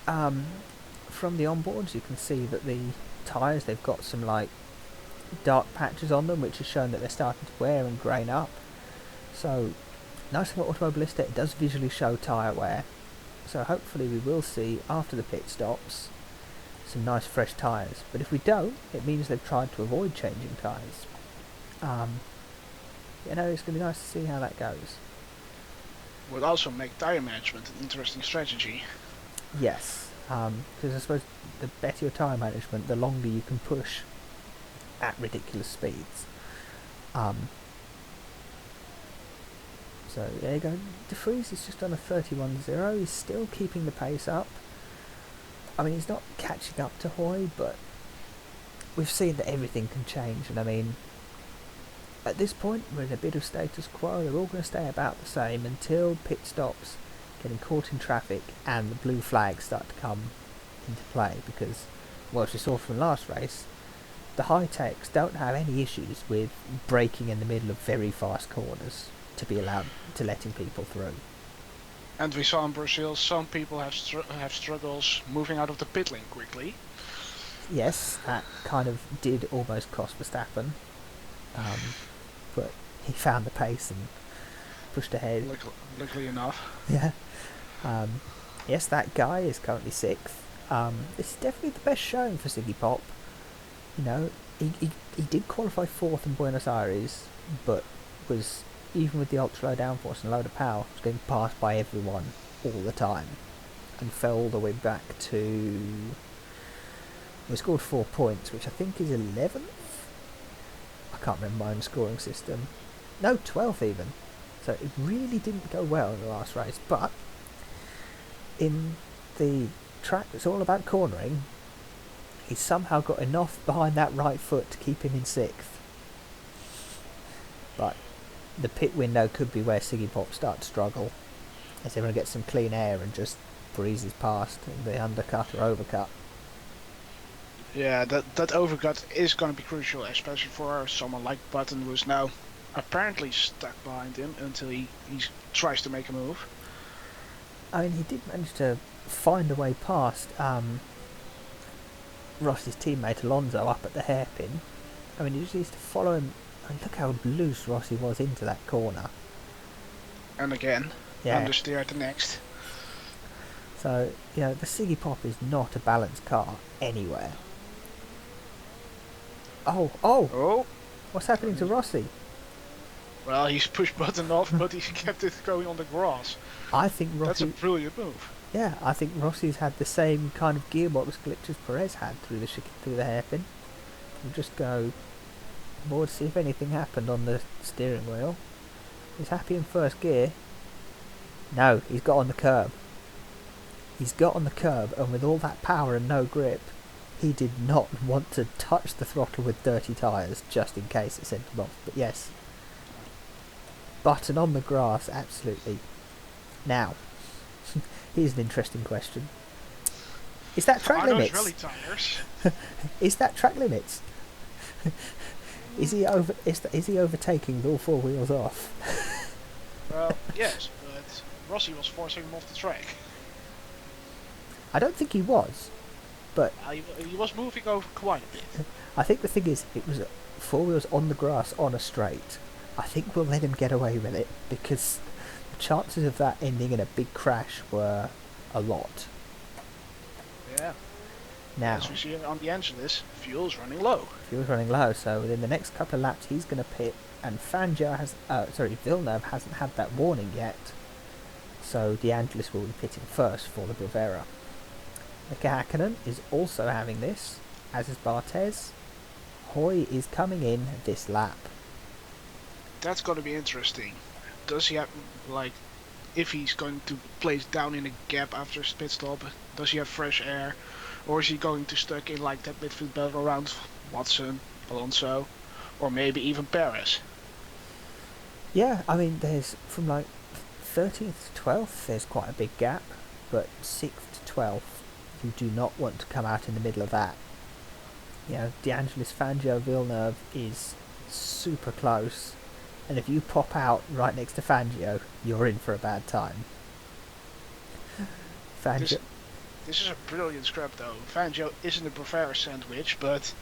from the onboards, you can see that the tyres, they've got some like dark patches on them, which has shown that they're starting to wear and grain up. So, nice about Automobilista, it does visually show tyre wear. So hopefully we will see, after the pit stops, some nice fresh tyres. But if we don't, it means they've tried to avoid changing tyres. It's going to be nice to see how that goes. Would also make tyre management an interesting strategy. Yes, because I suppose the better your tyre management, the longer you can push at ridiculous speeds. So there you go. De Vries is just on a 31.0. He's still keeping the pace up. I mean, he's not catching up to Hoy, but we've seen that everything can change. And I mean, at this point, we're in a bit of status quo. They're all going to stay about the same until pit stops, getting caught in traffic, and the blue flags start to come into play. Because, well, as we saw from last race, the high-techs don't have any issues with braking in the middle of very fast corners to be allowed to letting people through. And we saw in Brazil some people have struggles moving out of the pit lane quickly. Yes, that kind of did almost cost Verstappen, but he found the pace and pushed ahead. Luckily enough. Yeah. Yes, that guy is currently 6th. This is definitely the best showing for Ziggy Pop. You know, he did qualify 4th in Buenos Aires, but was, even with the ultra low downforce and a load of power, was getting passed by everyone all the time, and fell all the way back to... We scored 4 points, which I think is 11th? I can't remember my own scoring system. No, 12th even. So it really didn't go well in the last race, but in the track that's all about cornering, he's somehow got enough behind that right foot to keep him in 6th. But the pit window could be where Ziggy Pop starts to struggle, as everyone gets some clean air and just breezes past the undercut or overcut. Yeah, that overcut is going to be crucial, especially for someone like Button, who's now apparently stuck behind him until he tries to make a move. I mean, he did manage to find a way past Ross's teammate Alonso up at the hairpin. I mean, he just needs to follow him. I mean, look how loose Rossi was into that corner. And again, understeer at the next. So, the Ziggy Pop is not a balanced car anywhere. Oh! What's happening to Rossi? Well, he's pushed Button off, but he's kept it going on the grass. I think Rossi... That's a brilliant move. Yeah, I think Rossi's had the same kind of gearbox glitch as Perez had through the hairpin. We'll just go more to see if anything happened on the steering wheel. He's happy in first gear. No, he's got on the curb. He's got on the curb, and with all that power and no grip, he did not want to touch the throttle with dirty tyres, just in case it sent him off. But yes, Button on the grass, absolutely. Now, here's an interesting question. Is that track limits? Rally tires? Is that track limits? Is he overtaking with all 4 wheels off? Well, yes, but Rossi was forcing him off the track. I don't think he was, but he was moving over quite a bit. I think the thing is, it was 4 wheels on the grass on a straight. I think we'll let him get away with it, because the chances of that ending in a big crash were a lot. Yeah. Now, as we see on the Angeles, fuel's running low. Fuel's running low, so within the next couple of laps he's going to pit, and Villeneuve hasn't had that warning yet, so De Angelis will be pitting first for the Bravera. Mika Hakkinen is also having this, as is Barthez. Hoy is coming in this lap. That's going to be interesting. Does he have, if he's going to place down in a gap after his pit stop, does he have fresh air? Or is he going to stuck in that midfield battle around Watson, Alonso, or maybe even Perez? Yeah, I mean, there's from 13th to 12th, there's quite a big gap, but 6th to 12th, you do not want to come out in the middle of that. De Angelis, Fangio, Villeneuve is super close, and if you pop out right next to Fangio, you're in for a bad time. Fangio. This is a brilliant scrap though. Fangio isn't a Bravera sandwich, but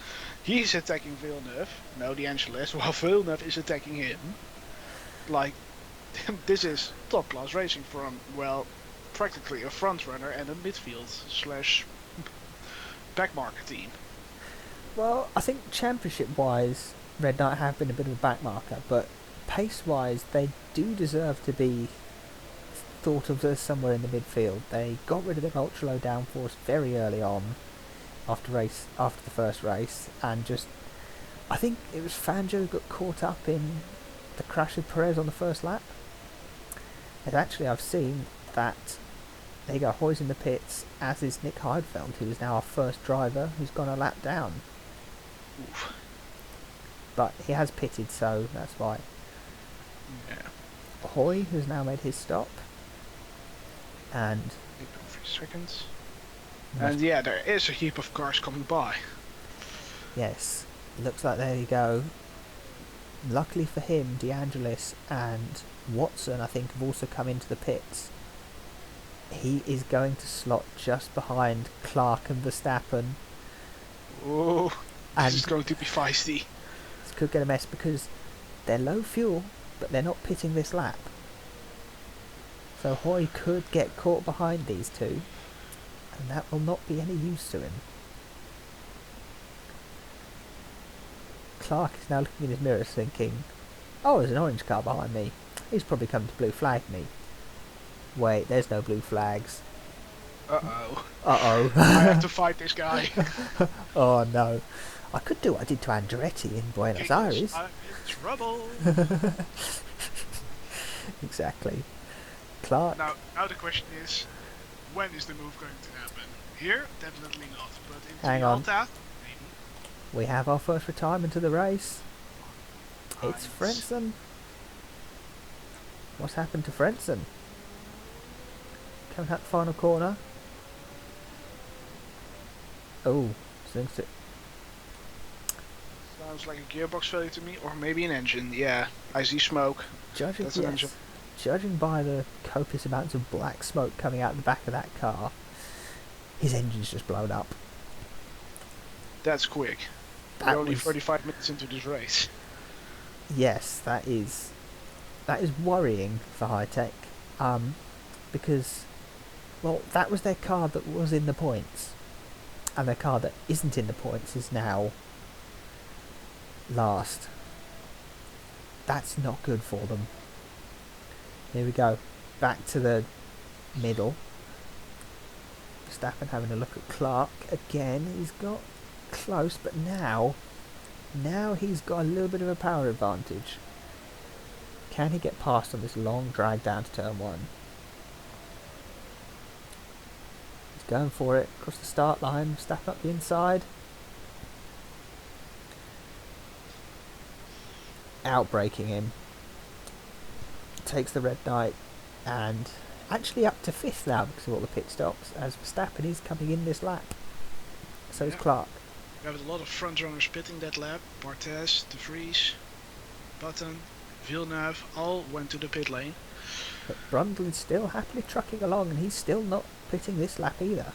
he's attacking Villeneuve, no De Angelis, while Villeneuve is attacking him. This is top class racing from, practically a front runner and a midfield backmarker team. Well, I think championship-wise, Red Knight have been a bit of a backmarker, but pace-wise, they do deserve to be thought of as somewhere in the midfield. They got rid of their ultra-low downforce very early on, after the first race, and just, I think it was Fangio who got caught up in the crash with Perez on the first lap. And actually, I've seen that. There you go, Hoy's in the pits, as is Nick Heidfeld, who is now our first driver who's gone a lap down. Oof. But he has pitted, so that's why. Yeah. Hoy has now made his stop. And 3 seconds. And yeah, there is a heap of cars coming by. yes, looks like there you go. Luckily for him, DeAngelis and Watson, I think, have also come into the pits. He is going to slot just behind Clark and Verstappen. Oh, And this is going to be feisty. this could get a mess because they're low fuel, but they're not pitting this lap. So Hoy could get caught behind these two, and that will not be any use to him. Clark is now looking in his mirrors thinking, oh, there's an orange car behind me. He's probably come to blue flag me. Wait, there's no blue flags. Uh-oh. Uh-oh. I have to fight this guy. Oh no. I could do what I did to Andretti in Buenos Aires. I'm in trouble. Exactly. Clark. Now the question is, when is the move going to happen? Here? Definitely not. But in Hang the on. Alta? Maybe. We have our first retirement of the race. It's Heinz. Frentzen. What's happened to Frentzen? Coming out the final corner. Oh, seems to. Sounds like a gearbox failure to me, or maybe an engine. Yeah, I see smoke. Judging, That's an engine. judging by the copious amounts of black smoke coming out the back of that car, his engine's just blown up. That's quick. That We're only was- 35 minutes into this race. Yes, that is worrying for high tech, because, well, that was their car that was in the points, and their car that isn't in the points is now last. That's not good for them. Here we go, back to the middle. Verstappen having a look at Clark again. He's got close, but now he's got a little bit of a power advantage. Can he get past on this long drag down to turn 1? He's going for it across the start line, Verstappen up the inside. Outbraking him. Takes the red knight, and actually up to 5th now because of all the pit stops, as Verstappen is coming in this lap. So is Yeah. Clark. We have a lot of front runners pitting that lap. Barthez, De Vries, Button, Villeneuve all went to the pit lane. But Brundle is still happily trucking along, and he's still not pitting this lap either.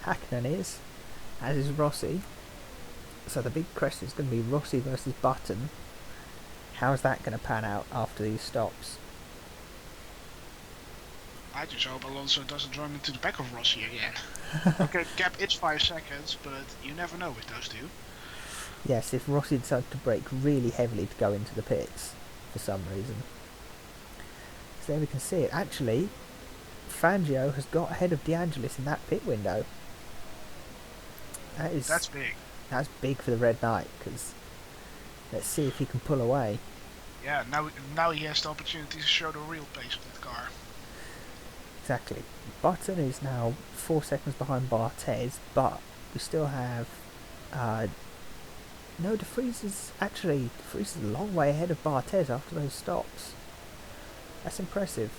Hakkinen is, as is Rossi. So the big question is going to be Rossi versus Button. How's that going to pan out after these stops? I just hope Alonso doesn't run into the back of Rossi again. Okay, gap is 5 seconds, but you never know with those two. Yes, if Rossi decides to brake really heavily to go into the pits for some reason. So there we can see it. Actually, Fangio has got ahead of DeAngelis in that pit window. That's big. That's big for the Red Knight, because let's see if he can pull away. Yeah, now he has the opportunity to show the real pace of that car. Exactly. Button is now 4 seconds behind Barthez, but we still have... no, De Vries is a long way ahead of Barthez after those stops. That's impressive.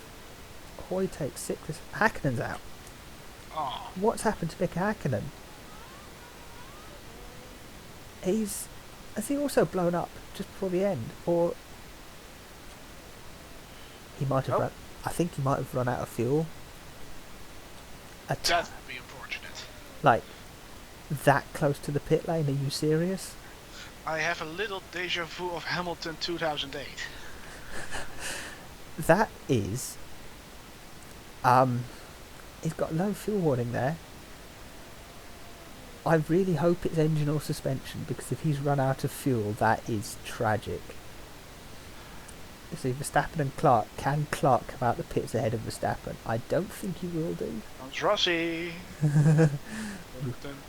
Hoy takes 6th. Hakkinen's out. Oh, What's happened to Mika Hakkinen? Has he also blown up just before the end? Or he might have Nope. run... I think he might have run out of fuel. that would be unfortunate. Like, that close to the pit lane, are you serious? I have a little deja vu of Hamilton 2008. That is... he's got low fuel warning there. I really hope it's engine or suspension, because if he's run out of fuel, that is tragic. See, Verstappen and Clark. Can Clark come out the pits ahead of Verstappen? I don't think he will do. Comes Rossi. Dun,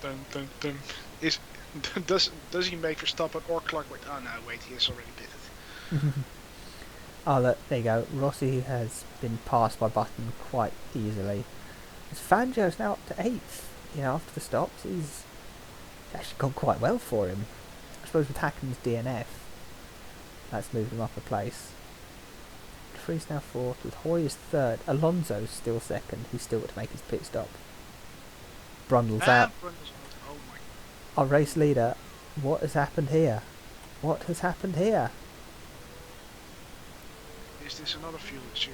dun, dun, dun. Does he make Verstappen or Clark wait? Oh no, wait, he has already pitted. Oh look, there you go. Rossi has been passed by Button quite easily. Fangio's now up to 8th. You know, after the stops, he's actually gone quite well for him. I suppose with Hacken's DNF, that's moved him up a place. Free's now 4th, with Hoy is 3rd. Alonso's still 2nd. He's still got to make his pit stop. Brundle's out. Oh my. Our race leader. What has happened here? What has happened here? Is this another fuel issue?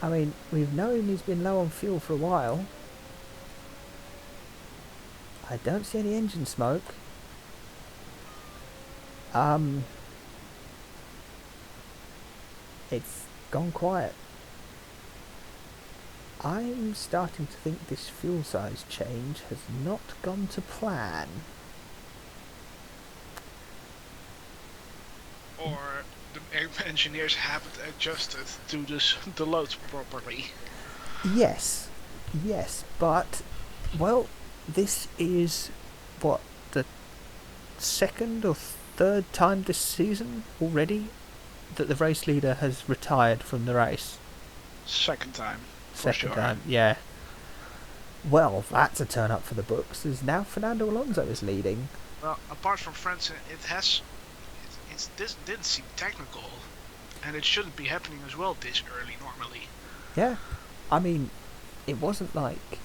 I mean, we've known he's been low on fuel for a while. I don't see any engine smoke. It's gone quiet. I'm starting to think this fuel size change has not gone to plan. Or the engineers haven't adjusted to the loads properly. Yes, but, well, this is, what, the 2nd or 3rd time this season already that the race leader has retired from the race. Second time. Second time, yeah. Well, that's a turn up for the books, as now Fernando Alonso is leading. Well, apart from France, this didn't seem technical, and it shouldn't be happening as well this early normally. Yeah, I mean, it wasn't like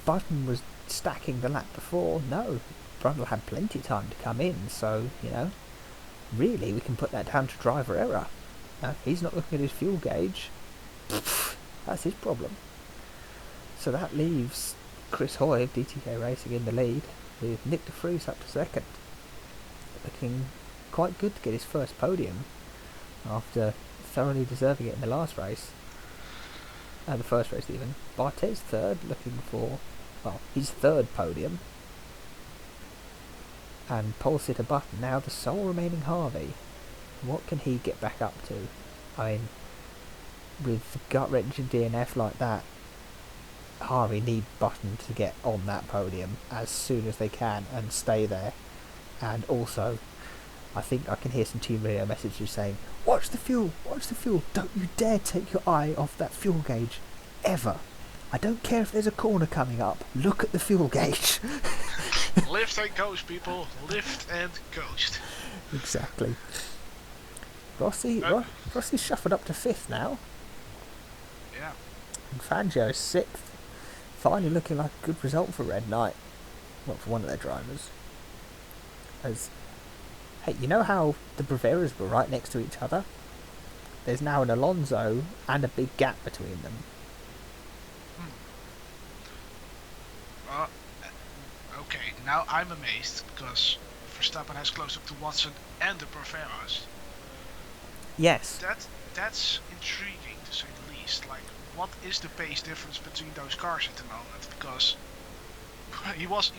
Button was stacking the lap before. No, Brundle had plenty of time to come in, so, you know, really we can put that down to driver error. He's not looking at his fuel gauge. That's his problem. So that leaves Chris Hoy of DTK Racing in the lead, with Nick de Vries up to 2nd. Looking quite good to get his first podium after thoroughly deserving it in the last race. The first race even. Bartet's 3rd, looking for, well, his 3rd podium. And pole sitter Button, now the sole remaining Harvey. What can he get back up to? I mean, with the gut-wrenching DNF like that, Harvey need Button to get on that podium as soon as they can and stay there. And also, I think I can hear some team radio messages saying, watch the fuel, don't you dare take your eye off that fuel gauge, ever. I don't care if there's a corner coming up, look at the fuel gauge. Lift and coast, people, lift and coast. Exactly. Rossi's shuffled up to 5th now. Yeah. And Fangio's 6th. Finally looking like a good result for Red Knight. Well, for one of their drivers. As, hey, you know how the Breveras were right next to each other? There's now an Alonso and a big gap between them. Okay, now I'm amazed, because Verstappen has close up to Watson and the Breveras. Yes. That's intriguing, to say the least. Like, what is the pace difference between those cars at the moment? Because he was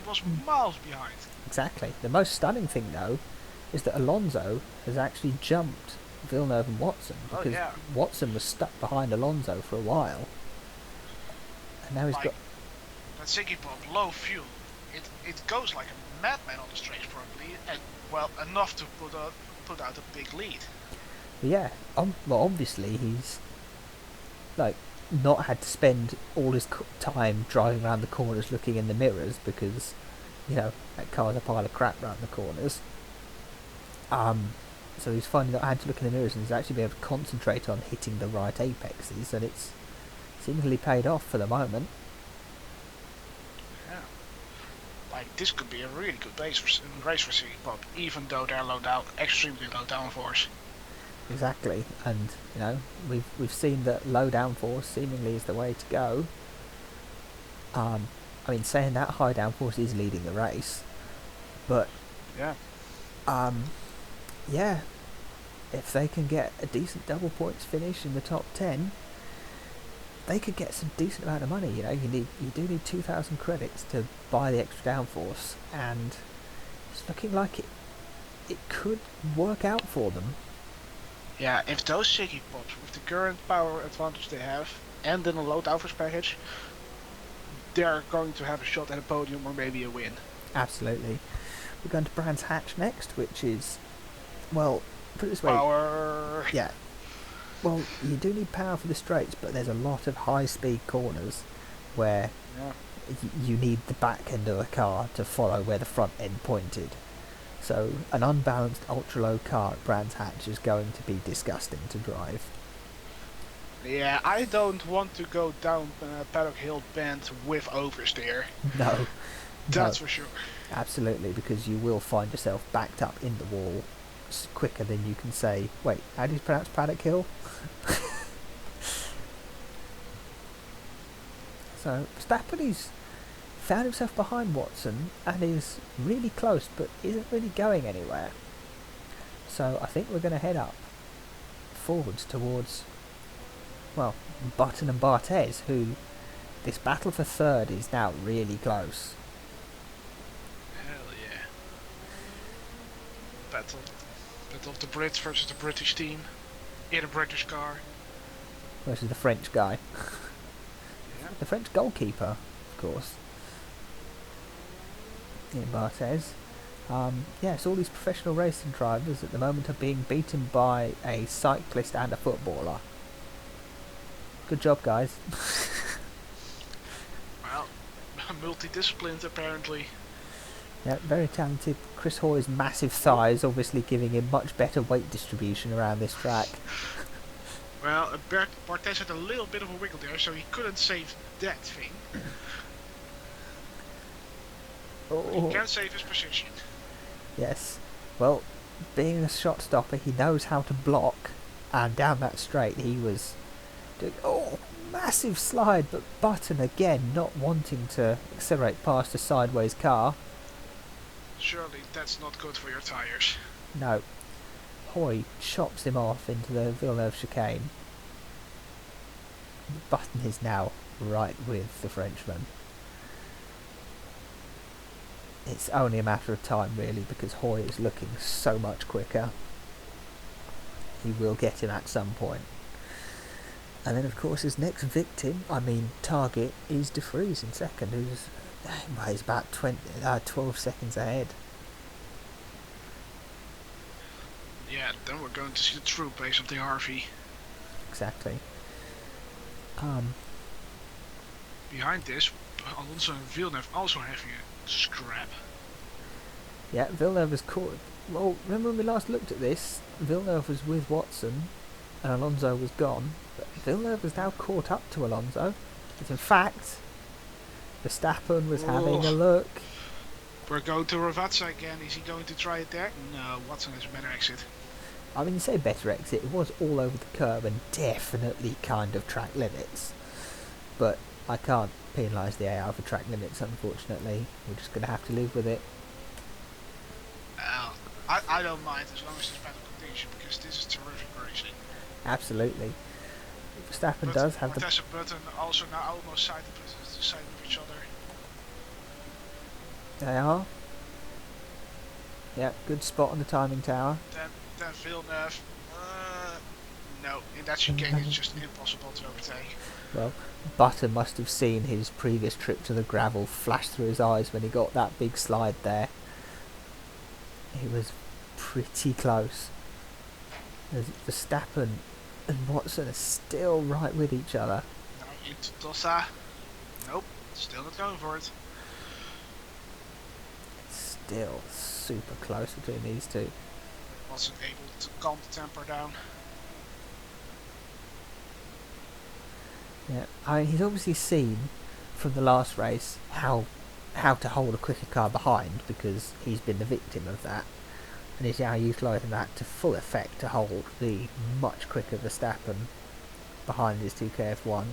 miles behind. Exactly. The most stunning thing, though, is that Alonso has actually jumped Villeneuve and Watson, because Watson was stuck behind Alonso for a while, and now he's got that Ziggy Pop low fuel. It goes like a madman on the straight probably, and well enough to put out a big lead. Yeah, well, obviously he's like not had to spend all his time driving around the corners looking in the mirrors, because, you know, that car's a pile of crap around the corners. So he's finally not had to look in the mirrors, and he's actually been able to concentrate on hitting the right apexes, and it's seemingly paid off for the moment. Yeah, like this could be a really good race for Ziggy Pop, even though they're extremely low downforce. Exactly, and you know, we've seen that low downforce seemingly is the way to go. I mean, saying that, high downforce is leading the race, but yeah, if they can get a decent double points finish in the top 10, they could get some decent amount of money. You know, you do need 2,000 credits to buy the extra downforce, and it's looking like it could work out for them. Yeah, if those Siggy pops with the current power advantage they have, and then a low downforce package, they're going to have a shot at a podium or maybe a win. Absolutely. We're going to Brands Hatch next, which is, well, put it this way. Power. Yeah. Well, you do need power for the straights, but there's a lot of high-speed corners where you need the back end of the car to follow where the front end pointed. So an unbalanced ultra-low car at Brands Hatch is going to be disgusting to drive. Yeah, I don't want to go down Paddock Hill Bend with oversteer. No. That's No, for sure. absolutely, because you will find yourself backed up in the wall quicker than you can say, wait, how do you pronounce Paddock Hill? So Verstappen, he's found himself behind Watson and is really close but isn't really going anywhere. So I think we're going to head up forwards towards, well, Button and Barthez, who this battle for third is now really close. Hell yeah. Battle of the Brits versus the British team in a British car. Versus the French guy. Yeah. The French goalkeeper, of course. In Barthez. Yes, all these professional racing drivers at the moment are being beaten by a cyclist and a footballer. Good job, guys. Well, multidisciplined apparently. Yeah, very talented. Chris Hoy's massive thighs obviously giving him much better weight distribution around this track. Well, Barthez had a little bit of a wiggle there, so he couldn't save that thing. Oh. He can save his position. Yes. Well, being a shot stopper, he knows how to block, and down that straight he was doing, massive slide, but Button again not wanting to accelerate past a sideways car. Surely that's not good for your tires. No. Hoy chops him off into the Villeneuve chicane. Button is now right with the Frenchman. It's only a matter of time, really, because Hoy is looking so much quicker. He will get him at some point. And then, of course, his next victim, target, is De Vries in second, he's about 12 seconds ahead. Yeah, then we're going to see the true pace of the Harvey. Exactly. Behind this, Alonso and Villeneuve also having a scrap. Yeah, Villeneuve was caught. Well, remember when we last looked at this? Villeneuve was with Watson, and Alonso was gone. But Villeneuve is now caught up to Alonso. But in fact, Verstappen was having a look. We're going to Ravazza again. Is he going to try it there? No, Watson has a better exit. You say better exit. It was all over the curb and definitely kind of track limits. But I can't penalise the AI for track limits, unfortunately. We're just going to have to live with it. I don't mind as long as it's better condition, because this is terrific racing. Absolutely. Verstappen But does have Bottas and Button also now almost side of each other. They are. Yeah, good spot on the timing tower. Then Villeneuve. No, in that chicane it's just impossible to overtake. Well, Button must have seen his previous trip to the gravel flash through his eyes when he got that big slide there. He was pretty close. Verstappen and Watson are still right with each other. Now into Tossa. Nope, still not going for it. It's still super close between these two. Wasn't able to calm the temper down. Yeah, he's obviously seen from the last race how to hold a quicker car behind, because he's been the victim of that, and he's now utilising that to full effect to hold the much quicker Verstappen behind his 2KF1.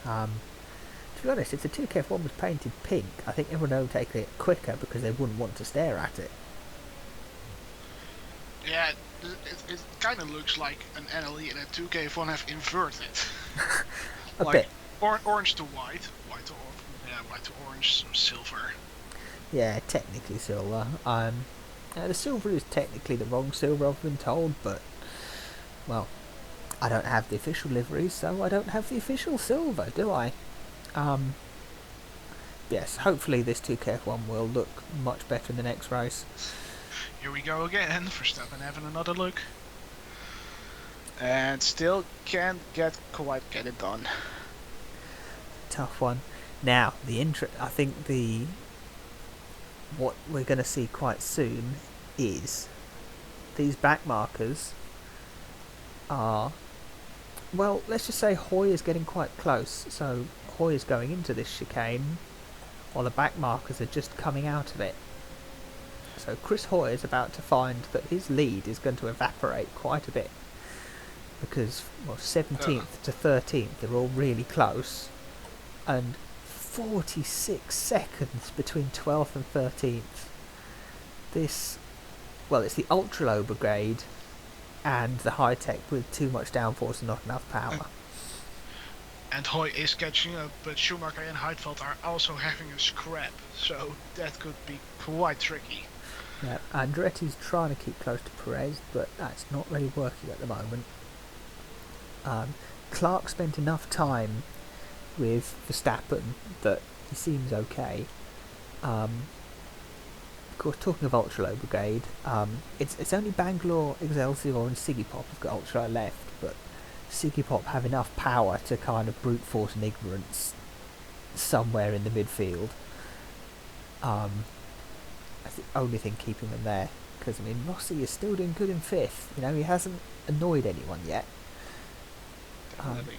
To be honest, if the 2KF1 was painted pink, I think everyone would take it quicker because they wouldn't want to stare at it. Yeah, it kind of looks like an NLE and a 2KF1 have inverted. A like bit. orange to white, white to orange, silver. Yeah, technically silver. The silver is technically the wrong silver, I've been told, but well, I don't have the official livery, so I don't have the official silver, do I? Um, yes, hopefully this 2KF1 will look much better in the next race. Here we go again. Verstappen having another look, and still can't quite get it done. Tough one. Now, I think what we're going to see quite soon is these back markers are, well, let's just say Hoy is getting quite close. So Hoy is going into this chicane while the back markers are just coming out of it. So Chris Hoy is about to find that his lead is going to evaporate quite a bit, because 17th to 13th they're all really close, and 46 seconds between 12th and 13th. It's the ultra low brigade and the high tech with too much downforce and not enough power. And Hoy is catching up, but Schumacher and Heidfeld are also having a scrap, so that could be quite tricky. Yeah, Andretti's trying to keep close to Perez, but that's not really working at the moment. Clark spent enough time with Verstappen that he seems okay. Of course, talking of ultra low brigade, it's only Bangalore, Excelsior and Siggy Pop have got ultra left, but Siggy Pop have enough power to kind of brute force an ignorance somewhere in the midfield. That's the only thing keeping them there, because I mean Rossi is still doing good in 5th. He hasn't annoyed anyone yet. Definitely.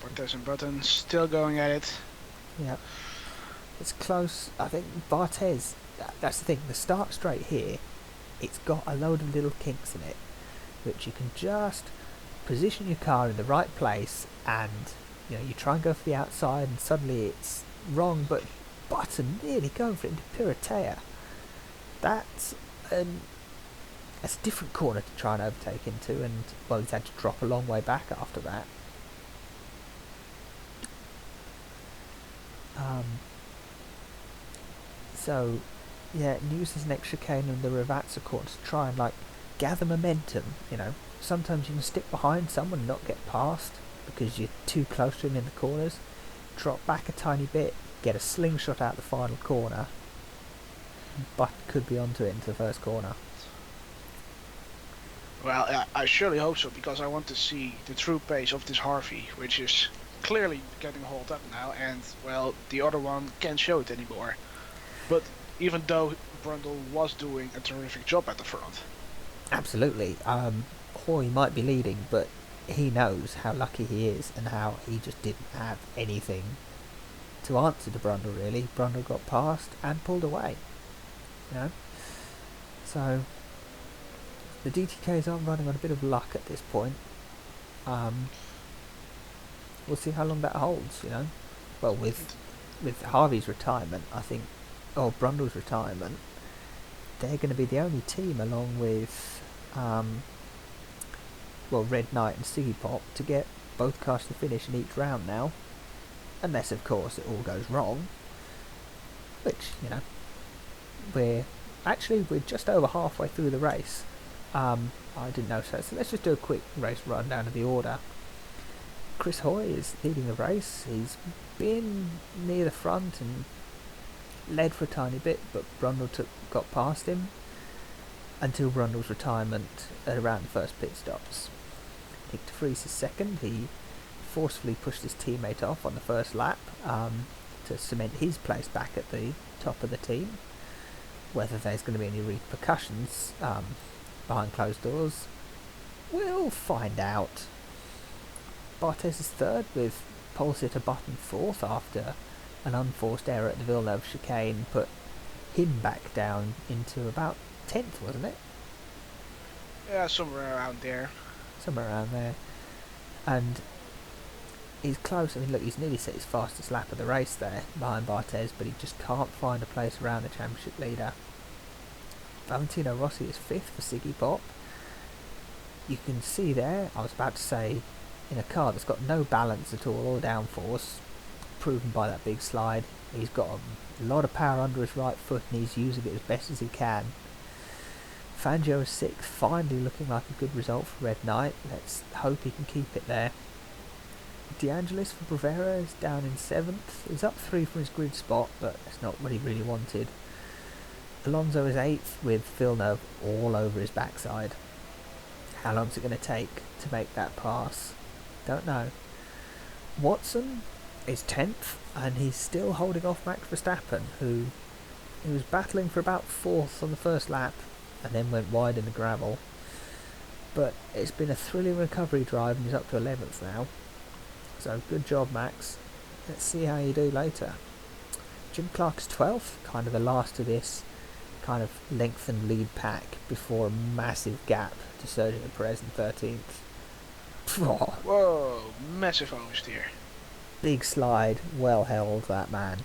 Barthez and Button still going at it. Yeah, it's close. I think Barthez. That's the thing. The start straight here, it's got a load of little kinks in it, which you can just position your car in the right place, and you try and go for the outside, and suddenly it's wrong. But Button nearly going for it into Piratea. That's a different corner to try and overtake into, and he's had to drop a long way back after that. So, yeah, use this next chicane and the Ravazza corner to try and gather momentum. Sometimes you can stick behind someone and not get past because you're too close to him in the corners. Drop back a tiny bit, get a slingshot out the final corner, but could be onto it into the first corner. Well, I surely hope so, because I want to see the true pace of this Harvey, which is clearly getting hauled up now, and, well, the other one can't show it anymore. But even though Brundle was doing a terrific job at the front. Absolutely. Hoy might be leading, but he knows how lucky he is and how he just didn't have anything to answer to Brundle, really. Brundle got past and pulled away. So the DTKs are running on a bit of luck at this point. We'll see how long that holds, Well, with Harvey's retirement, I think, or Brundle's retirement, they're going to be the only team, along with Red Knight and Siggy Pop, to get both cars to finish in each round now, unless of course it all goes wrong, which we're just over halfway through the race. I didn't know so let's just do a quick race rundown of the order. Chris Hoy is leading the race. He's been near the front and led for a tiny bit, but Brundle got past him until Brundle's retirement at around the first pit stops. Nick de Vries is second. He forcefully pushed his teammate off on the first lap to cement his place back at the top of the team. Whether there's going to be any repercussions behind closed doors, we'll find out. Barthez is third, with pole sitter Button fourth, after an unforced error at the Villeneuve chicane put him back down into about 10th, wasn't it? Yeah, somewhere around there. And he's close. I mean, look, he's nearly set his fastest lap of the race there behind Barthez, but he just can't find a place around the championship leader. Valentino Rossi is 5th for Siggy Pop. You can see there, I was about to say in a car that's got no balance at all or downforce, proven by that big slide. He's got a lot of power under his right foot and he's using it as best as he can. Fangio is 6th, finally looking like a good result for Red Knight. Let's hope he can keep it there. De Angelis for Bravera is down in 7th. He's up 3 from his grid spot, but it's not what he really wanted. Alonso is 8th with Villeneuve all over his backside. How long is it going to take to make that pass? Don't know. Watson is 10th and he's still holding off Max Verstappen, who he was battling for about 4th on the first lap and then went wide in the gravel. But it's been a thrilling recovery drive and he's up to 11th now. So good job, Max. Let's see how you do later. Jim Clark's 12th, kind of the last of this kind of lengthened lead pack before a massive gap to Sergio Perez in 13th. Whoa, massive oversteer. Big slide, well held, that man.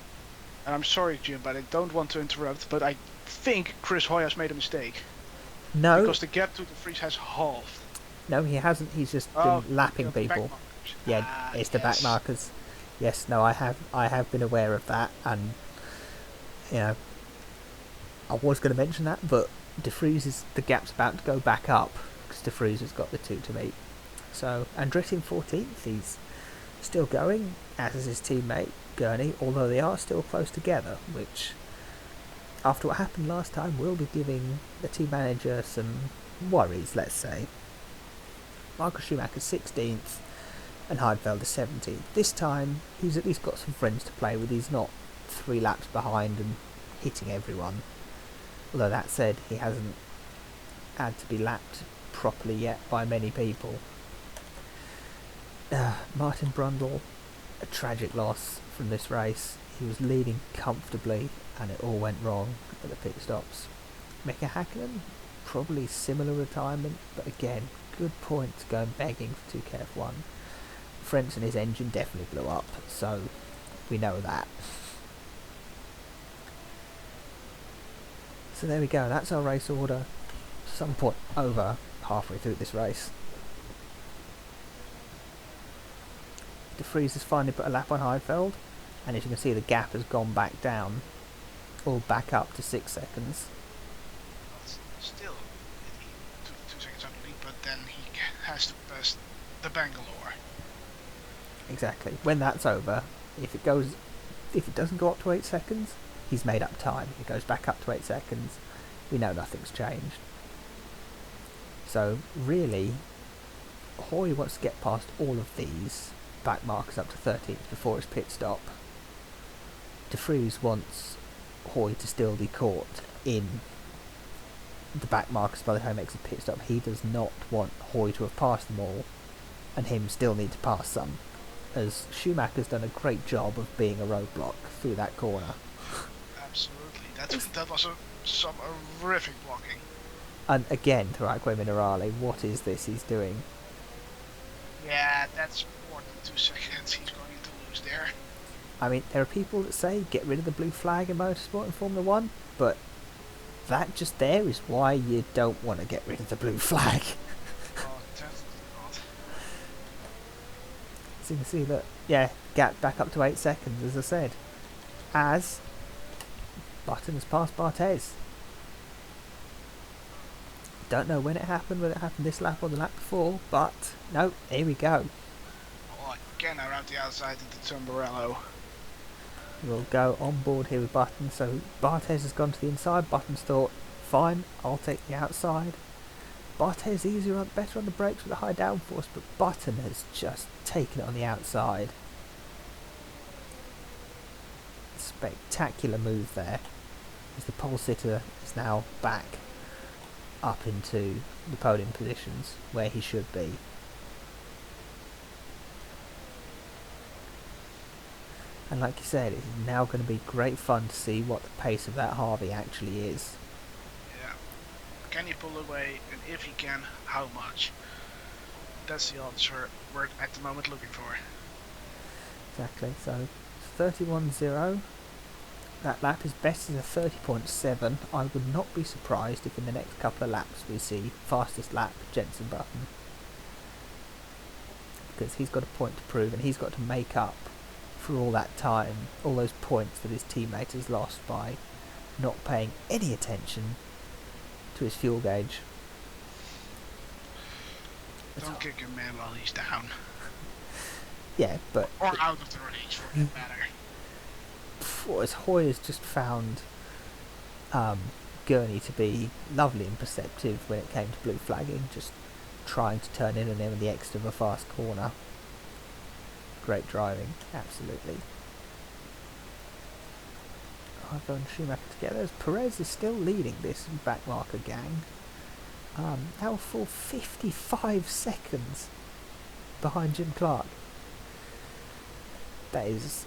And I'm sorry, Jim, but I don't want to interrupt, but I think Chris Hoy has made a mistake. No. Because the gap to the Vries has halved. No, he hasn't. He's just been lapping people. Yeah, it's the back markers. Yes, no, I have been aware of that, and you know, I was going to mention that, but De Vries the gap's about to go back up because De Vries has got the 2 to meet. So Andretti in 14th, he's still going, as is his teammate Gurney, although they are still close together, which, after what happened last time, will be giving the team manager some worries, let's say. Michael Schumacher 16th and Heidfeld is 17th. This time he's at least got some friends to play with. He's not 3 laps behind and hitting everyone. Although that said, he hasn't had to be lapped properly yet by many people. Martin Brundle, a tragic loss from this race. He was leading comfortably and it all went wrong at the pit stops. Mika Häkkinen, probably similar retirement, but again, good point going begging for 2KF1. Frentzen, his engine definitely blew up, so we know that. So there we go, that's our race order. Some point over halfway through this race. De Vries has finally put a lap on Heidfeld, and as you can see the gap has gone back down, or back up to 6 seconds. Still, he took 2 seconds on the lead, but then he has to pass the Bangalore. Exactly. When that's over, if it doesn't go up to 8 seconds, he's made up time. It goes back up to 8 seconds. We know nothing's changed. So really, Hoy wants to get past all of these back markers up to 13th before his pit stop. De Vries wants Hoy to still be caught in the back markers by the time he makes a pit stop. He does not want Hoy to have passed them all and him still need to pass some, as Schumacher's done a great job of being a roadblock through that corner. Absolutely, that was some horrific blocking. And again, Tarquin Minerale, what is this he's doing? Yeah, that's more than 2 seconds he's going to lose there. I mean, there are people that say get rid of the blue flag in motorsport in Formula 1, but that just there is why you don't want to get rid of the blue flag. Oh, definitely not. So you can see that, yeah, gap back up to 8 seconds, as I said. As Button has passed Barthez. Don't know when it happened, whether it happened this lap or the lap before, but no, here we go. Oh, again around the outside into Tamburello. We'll go on board here with Button. So Barthez has gone to the inside. Button's thought, fine, I'll take the outside. Barthez better on the brakes with a high downforce, but Button has just taken it on the outside. Spectacular move there, as the pole sitter is now back up into the podium positions where he should be. And like you said, it's now going to be great fun to see what the pace of that Harvey actually is. Yeah. Can he pull away, and if he can, how much? That's the answer we're at the moment looking for. Exactly, so 31.0. That lap is best as a 30.7. I would not be surprised if in the next couple of laps we see fastest lap Jenson Button. because he's got a point to prove, and he's got to make up for all that time, all those points that his teammate has lost by not paying any attention to his fuel gauge. Don't kick him, man, while he's down. Yeah, but Or out of the race, for that matter. as Hoy has just found Gurney to be lovely and perceptive when it came to blue flagging, just trying to turn in on him in the extra of a fast corner. Great driving, absolutely. Ivo and Schumacher together, as Perez is still leading this backmarker gang. Now a full 55 seconds behind Jim Clark. That is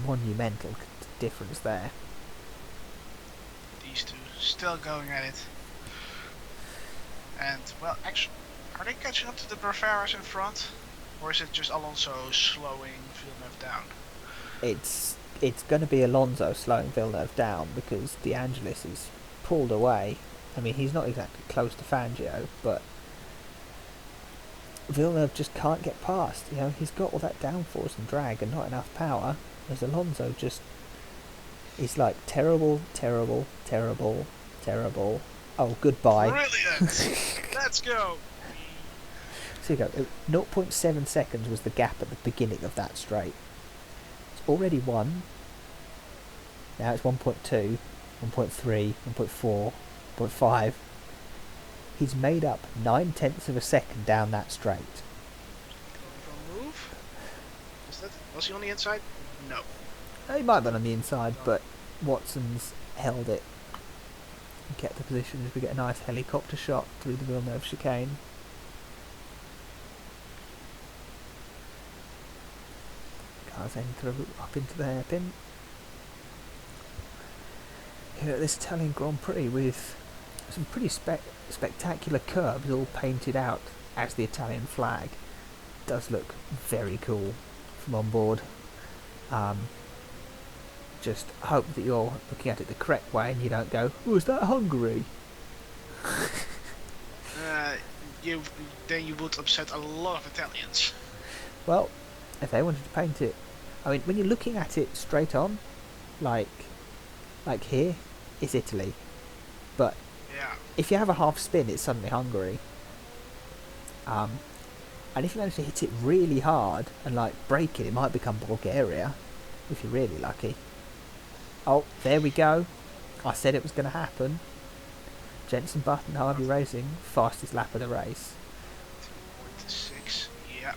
monumental difference there. These two still going at it. And, well, actually, are they catching up to the Braveras in front? Or is it just Alonso slowing Villeneuve down? It's going to be Alonso slowing Villeneuve down because De Angelis is pulled away. I mean, he's not exactly close to Fangio, but Villeneuve just can't get past. You know, he's got all that downforce and drag and not enough power. Whereas Alonso just is like terrible, terrible, terrible, terrible. Oh, goodbye. Brilliant! Let's go! So you go. 0.7 seconds was the gap at the beginning of that straight. It's already 1. Now it's 1.2, 1.3, 1.4, 1.5. He's made up 9/10 of a second down that straight. From move? Was he on the inside? No. He might have been on the inside, but Watson's held it and kept the position as we get a nice helicopter shot through the Villeneuve chicane. Cars enter up into the hairpin. Here at this Italian Grand Prix with some pretty spectacular curbs all painted out as the Italian flag. Does look very cool from on board. Just hope that you're looking at it the correct way and you don't go, oh, is that Hungary? Then you would upset a lot of Italians. Well, if they wanted to paint it, I mean, when you're looking at it straight on, like here, it's Italy. But yeah, if you have a half spin, it's suddenly Hungary. And if you manage to hit it really hard and like break it, it might become Bulgaria, if you're really lucky. Oh, there we go. I said it was going to happen. Jenson Button, Harvey Racing, fastest lap of the race. 2.6, yeah.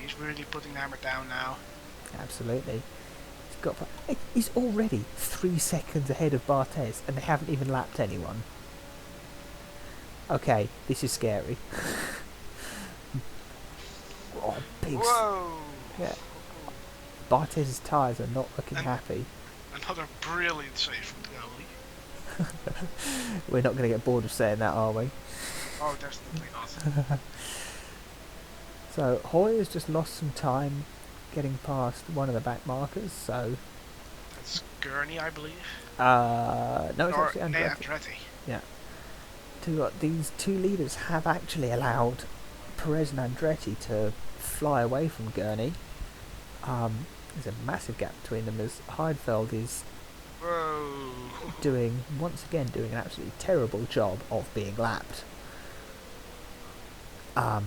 He's really putting the hammer down now. Absolutely. He's already 3 seconds ahead of Barthez and they haven't even lapped anyone. Okay, this is scary. Oh, big. Whoa! Yeah. Bartez's tyres are not looking happy. Another brilliant save from the goalie. We're not going to get bored of saying that, are we? Oh, definitely not. So Hoy has just lost some time getting past one of the back markers, so... That's Gurney, I believe. No, it's actually Andretti. Andretti. Yeah. These two leaders have actually allowed Perez and Andretti to fly away from Gurney. There's a massive gap between them as Heidfeld is once again doing an absolutely terrible job of being lapped. Yeah,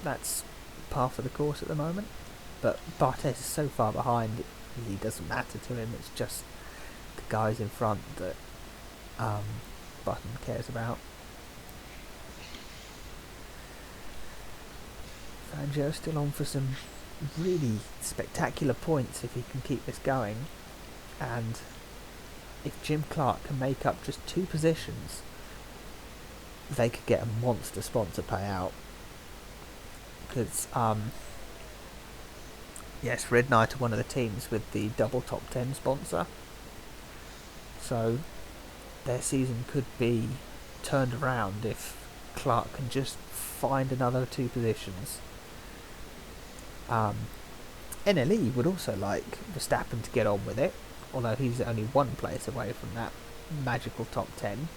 that's par for the course at the moment. But Barthez is so far behind, it really doesn't matter to him. It's just the guys in front that Button cares about. Fangio still on for some really spectacular points if he can keep this going, and if Jim Clark can make up just 2 positions, they could get a monster sponsor payout. Because yes, Red Knight are one of the teams with the double top 10 sponsor, so their season could be turned around if Clark can just find another 2 positions. NLE would also like Verstappen to get on with it, although he's only 1 place away from that magical top 10.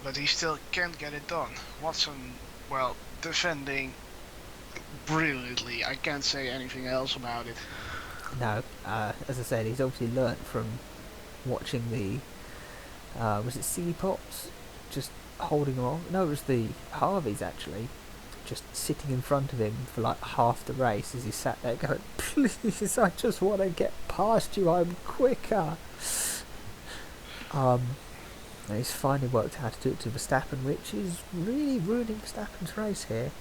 but he still can't get it done. Watson, well, defending brilliantly. I can't say anything else about it. No, as I said, he's obviously learnt from watching the was it Silly Pops just holding him on? No, it was the Harveys actually, just sitting in front of him for like half the race as he sat there going, "Please, I just want to get past you. I'm quicker." And he's finally worked out how to do it to Verstappen, which is really ruining Verstappen's race here.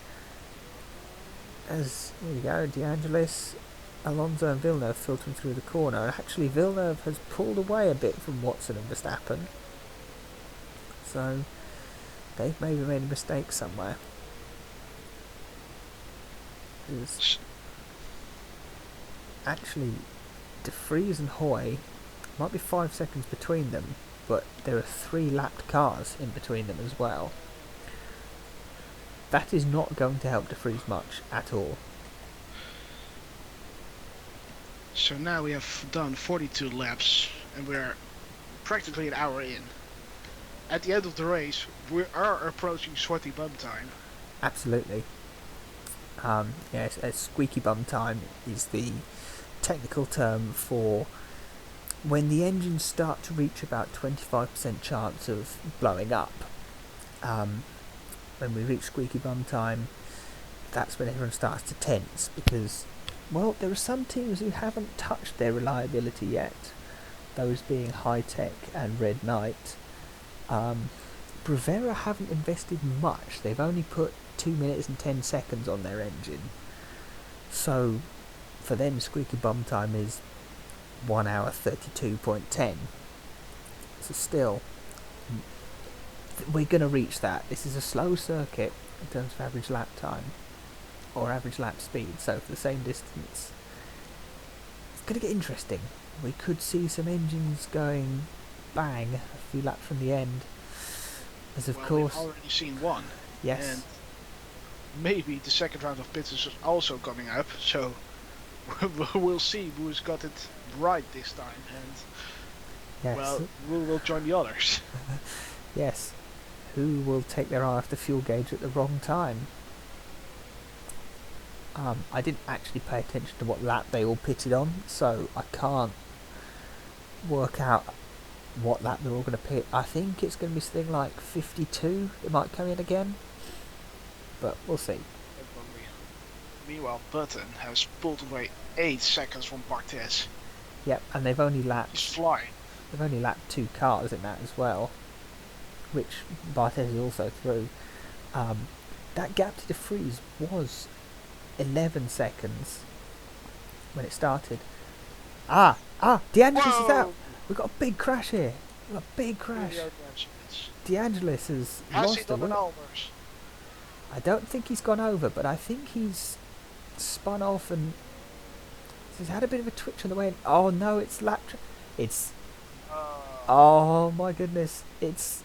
As here you go, DeAngelis, Alonso and Villeneuve filtering through the corner. Actually, Villeneuve has pulled away a bit from Watson and Verstappen, so they've maybe made a mistake somewhere. Actually, De Vries and Hoy might be 5 seconds between them, but there are 3 lapped cars in between them as well. That is not going to help De Vries much at all. So now we have done 42 laps, and we're practically an hour in. At the end of the race, we are approaching sweaty bum time. Absolutely. Yes, squeaky bum time is the technical term for when the engines start to reach about 25% chance of blowing up. When we reach squeaky bum time, that's when everyone starts to tense, because, well, there are some teams who haven't touched their reliability yet, those being High Tech and Red Knight. Brevera haven't invested much. They've only put 2 minutes and 10 seconds on their engine, so for them squeaky bum time is 1 hour 32.10. So still, we're going to reach that. This is a slow circuit in terms of average lap time or average lap speed, so for the same distance it's going to get interesting. We could see some engines going bang a few laps from the end, as of course we've already seen one. Yes. And maybe the second round of pits is also coming up, so we'll see who's got it right this time, and yes. well, we will join the others. Yes, who will take their eye off the fuel gauge at the wrong time. I didn't actually pay attention to what lap they all pitted on, so I can't work out what lap they're all going to pit. I think it's going to be something like 52. It might come in again, but we'll see. Meanwhile, Button has pulled away 8 seconds from Barthez. Yep, and they've only lapped. He's flying. They've only lapped 2 cars in that as well, which Barthez is also through. That gap to De Vries was 11 seconds when it started. DeAngelis is out. We've got a big crash here. We've got a big crash. DeAngelis has lost the wheel. I don't think he's gone over, but I think he's spun off and he's had a bit of a twitch on the way in. Oh no, it's lap. It's. Oh my goodness! It's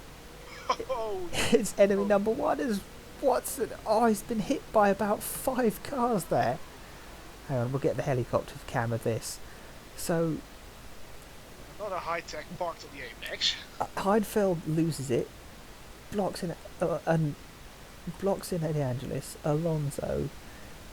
enemy number 1 is Watson. Oh, he's been hit by about 5 cars there. Hang on, we'll get the helicopter cam of this. So, another high-tech part of the Apex. Heidfeld loses it, blocks in De Angelis. Alonso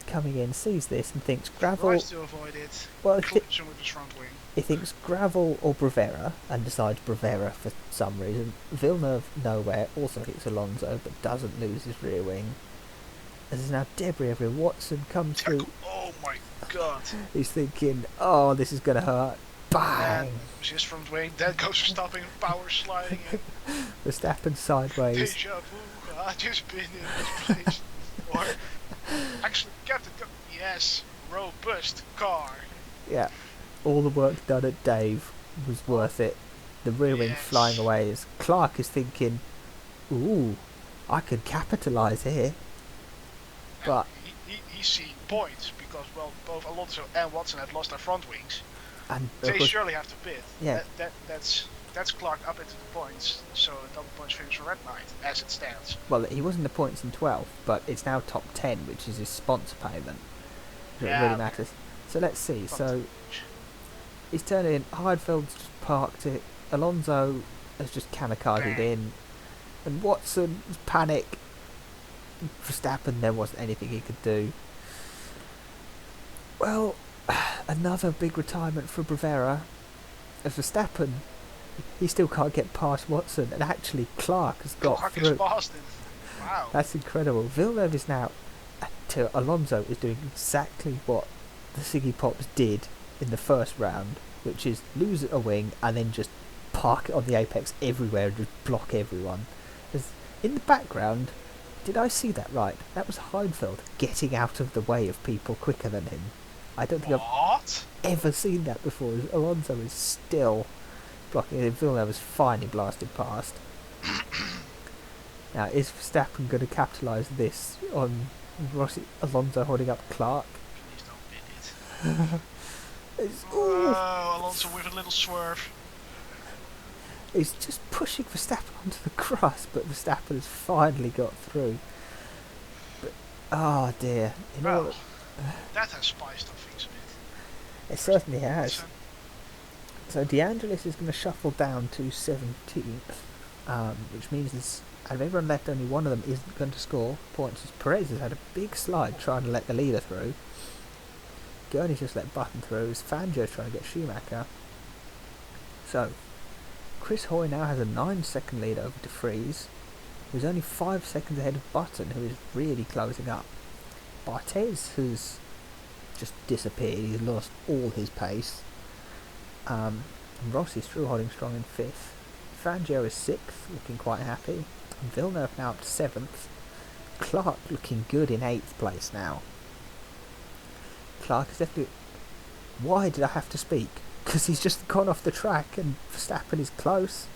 coming in sees this and thinks gravel. Tries to avoid it. Well, clips him with his front wing. He thinks gravel or Brevera and decides Brevera for some reason. Villeneuve nowhere also hits Alonso but doesn't lose his rear wing. There's now debris everywhere. Watson comes through. Oh my god. He's thinking, oh, this is going to hurt. Bang! His front wing, then goes for stopping, power sliding. Verstappen sideways. Deja vu, I've just been in this place. Or, actually, Captain, yes, robust car. Yeah, all the work done at Dave was worth it. The rear wing flying away as Clark is thinking, ooh, I could capitalise here. But he's seeing points because, well, both Alonso and Watson have lost their front wings. And they surely have to pit. Yeah. That's Clark up into the points, so a double points finish for Red Knight, as it stands. Well, he was in the points in 12th, but it's now top 10, which is his sponsor payment. So it really matters. So let's see. So he's turning in. Heidfeld's just parked it. Alonso has just kamikazed in. And Watson's panic. Verstappen, there wasn't anything he could do. Well, another big retirement for Brevera. As Verstappen, he still can't get past Watson, and actually Clark has got Clark through. is past him. Wow. That's incredible. Villeneuve is now, to Alonso, is doing exactly what the Siggy Pops did in the first round, which is lose a wing and then just park it on the apex everywhere and just block everyone. In the background, did I see that right? That was Heidfeld getting out of the way of people quicker than him. I don't think What? I've ever seen that before. Alonso is still blocking it. Villeneuve was finally blasted past. Now, is Verstappen going to capitalise this on Alonso holding up Clark? Please don't win it. Alonso with a little swerve. He's just pushing Verstappen onto the grass, but Verstappen has finally got through. But, oh dear. That has spiced up things a bit. It certainly has. So DeAngelis is going to shuffle down to 17th, which means out of everyone left, only one of them isn't going to score points. Perez has had a big slide trying to let the leader through. Gurney's just let Button through. Fangio's trying to get Schumacher. So, Chris Hoy now has a 9-second lead over De Vries, who's only 5 seconds ahead of Button, who is really closing up. Barthez has just disappeared. He's lost all his pace. And Rossi's still holding strong in 5th. Fangio is 6th, looking quite happy. And Villeneuve now up to 7th. Clark looking good in 8th place now. Clark is definitely... Why did I have to speak? Because he's just gone off the track and Verstappen is close.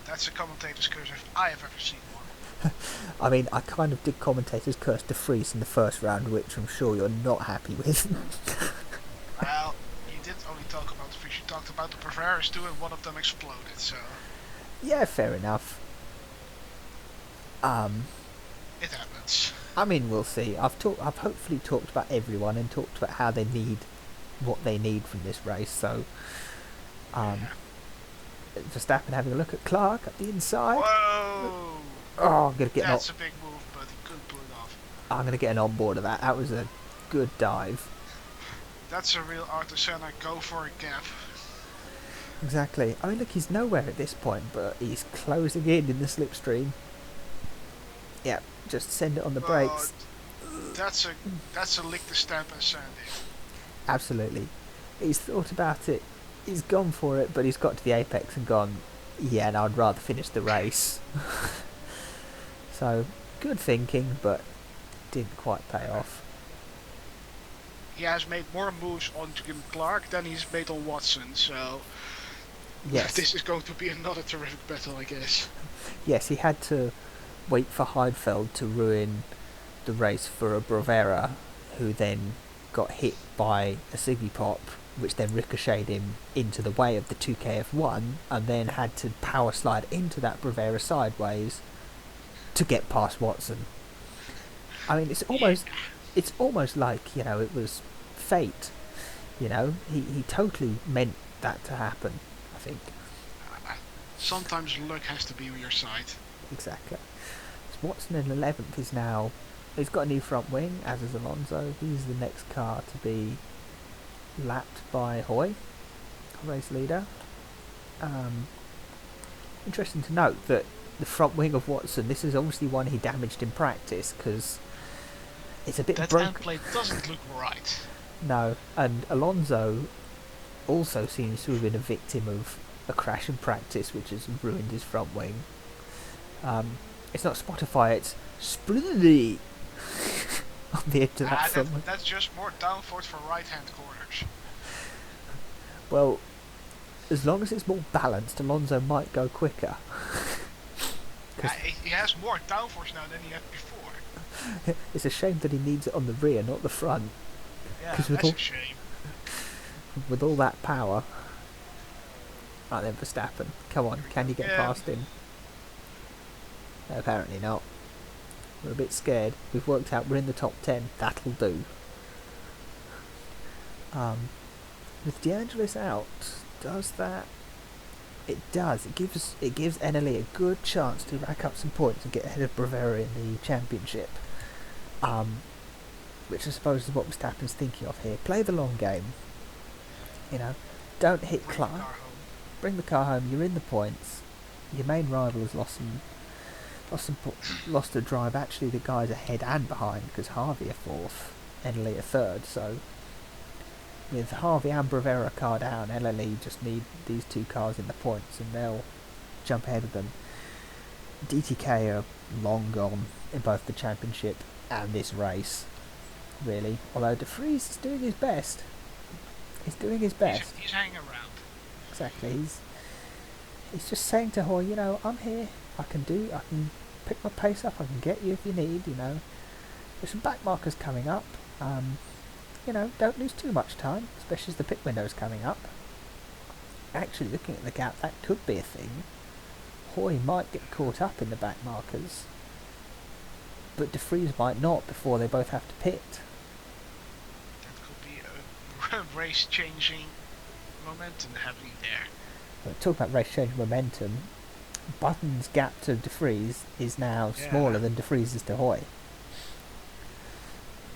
That's a commentator's curse if I have ever seen one. I mean, I kind of did commentator's curse De Vries in the first round, which I'm sure you're not happy with. Well, you didn't only talk about the fish, you talked about the Preveras too, and one of them exploded, so... Yeah, fair enough. It happens. I mean, we'll see. I've hopefully talked about everyone and talked about how they need what they need from this race. So, Verstappen having a look at Clark at the inside. Whoa! Oh, I'm gonna get That's a big move, but he couldn't pull it off. I'm gonna get an on board of that. That was a good dive. That's a real Arthur Senna go for a gap. Exactly. I mean, look, he's nowhere at this point, but he's closing in the slipstream. Yeah, just send it on the brakes. That's a lick the stamp and sand it. Absolutely. He's thought about it. He's gone for it, but he's got to the apex and gone, yeah, and I'd rather finish the race. So, good thinking, but didn't quite pay off. He has made more moves on Jim Clark than he's made on Watson, so... Yes. This is going to be another terrific battle, I guess. Yes, he had to wait for Heidfeld to ruin the race for a Brevera, who then got hit by a Siggy Pop, which then ricocheted him into the way of the 2KF1, and then had to power slide into that Brevera sideways to get past Watson. I mean, it's almost like, you know, it was fate. You know, he totally meant that to happen, I think. Sometimes luck has to be on your side. Exactly. So Watson in 11th is now... He's got a new front wing, as is Alonso. He's the next car to be lapped by Hoy, race leader. Interesting to note that the front wing of Watson, this is obviously one he damaged in practice, because it's a bit broken. That end plate doesn't look right. No, and Alonso also seems to have been a victim of a crash in practice, which has ruined his front wing. It's not Spotify, it's Splendid on the edge of that front wing. That's just more downforce for right-hand corners. Well, as long as it's more balanced, Alonso might go quicker. He has more downforce now than he had before. It's a shame that he needs it on the rear, not the front. Yeah, that's a shame. With all that power. Right then, Verstappen. Come on, can you get past him? No, apparently not. We're a bit scared. We've worked out we're in the top 10. That'll do. With DeAngelis out, does that It does. It gives Eneli a good chance to rack up some points and get ahead of Bravera in the championship. Which I suppose is what Verstappen's thinking of here. Play the long game. You know, don't hit Bring the Clark. car home. Bring the car home. You're in the points. Your main rival has lost a drive. Actually, the guys ahead and behind because Harvey are fourth, Eneli are third. So with Harvey and Bravera car down, LLE just need these two cars in the points and they'll jump ahead of them. DTK are long gone in both the championship and this race, really. Although De Vries is doing his best. He's doing his best. He's hanging around. Exactly. He's just saying to Hoy, you know, I'm here. I can pick my pace up. I can get you if you need. You know, there's some back markers coming up. You know, don't lose too much time, especially as the pit window's coming up. Actually, looking at the gap, that could be a thing. Hoy might get caught up in the back markers, but De Vries might not before they both have to pit. That could be a race-changing momentum happening there. But talk about race-changing momentum. Button's gap to De Vries is now smaller than De Vries is to Hoy.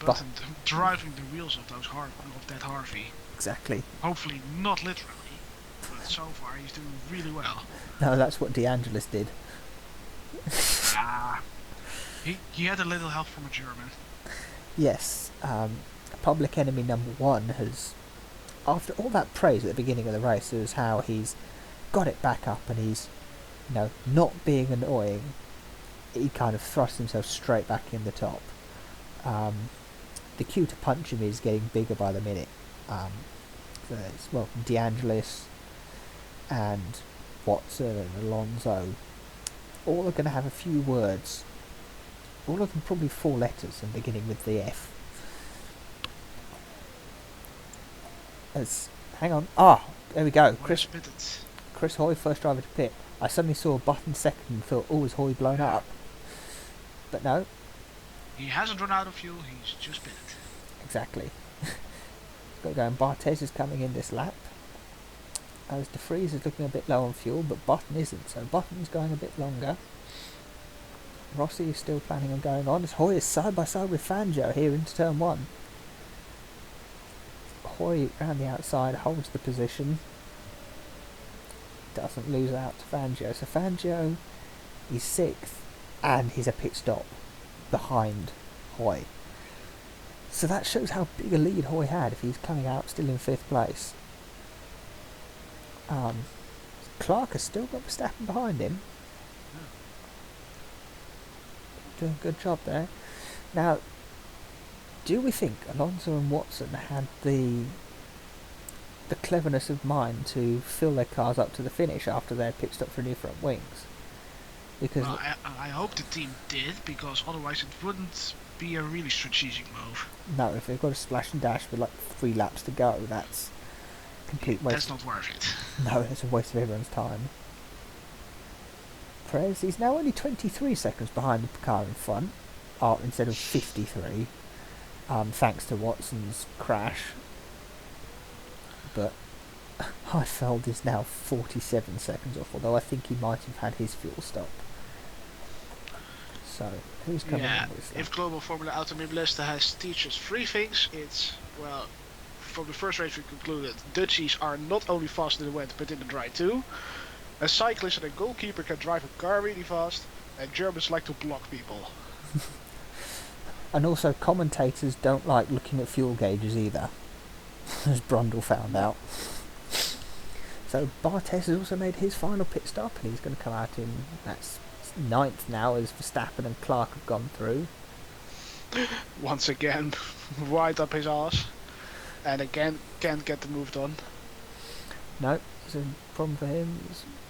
Button driving the wheels of that Harvey. Exactly. Hopefully not literally, but so far he's doing really well. No, that's what DeAngelis did. He had a little help from a German. Yes, public enemy number one has, after all that praise at the beginning of the race, it was how he's got it back up and he's, you know, not being annoying. He kind of thrust himself straight back in the top. The queue to punch him is getting bigger by the minute. So it's, well, DeAngelis and Watson and Alonso all are going to have a few words. All of them probably 4 letters and beginning with the F. Hang on. There we go. Chris Hoy, first driver to pit. I suddenly saw Button second and thought, oh, is Hoy blown up? But no. He hasn't run out of fuel, he's just pitted. Exactly. Got to go, and Barthez is coming in this lap. As De Vries is looking a bit low on fuel, but Button isn't, so Button's going a bit longer. Rossi is still planning on going on, as Hoy is side by side with Fangio here into turn 1. Hoy around the outside holds the position. Doesn't lose out to Fangio, so Fangio is 6th, and he's a pit stop behind Hoy. So that shows how big a lead Hoy had if he's coming out still in 5th place. Clark has still got Verstappen behind him. Doing a good job there. Now, do we think Alonso and Watson had the cleverness of mind to fill their cars up to the finish after their pit stop for new front wings? Because I hope the team did, because otherwise it wouldn't be a really strategic move. No, if they've got a splash and dash with like 3 laps to go, that's complete waste. That's not worth it. No, it's a waste of everyone's time. Perez, he's now only 23 seconds behind the car in front, instead of 53, thanks to Watson's crash. But Heifeld is now 47 seconds off, although I think he might have had his fuel stop. So, who's coming on this lap? If Global Formula Automobilista has teaches 3 things, it's, well, from the first race we concluded, Dutchies are not only fast in the wet, but in the dry too. A cyclist and a goalkeeper can drive a car really fast, and Germans like to block people. And also, commentators don't like looking at fuel gauges either, as Brundle found out. So Barthez has also made his final pit stop, and he's going to come out in, that's 9th now, as Verstappen and Clark have gone through. Once again, right up his arse, and again can't get the move done. No, it's a problem for him.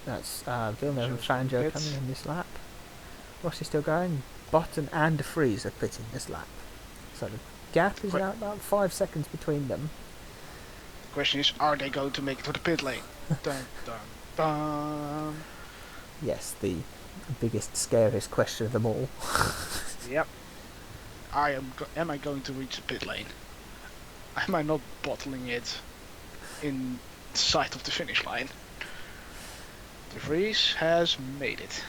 That's Villeneuve and Fangio coming in this lap. Rossi's still going. Button and De Vries are pitting this lap. So the gap is now about 5 seconds between them. The question is, are they going to make it to the pit lane? Dun, dun, dun. Yes, the biggest, scariest question of them all. Yep. Am I going to reach the pit lane? Am I not bottling it in sight of the finish line? De Vries has made it.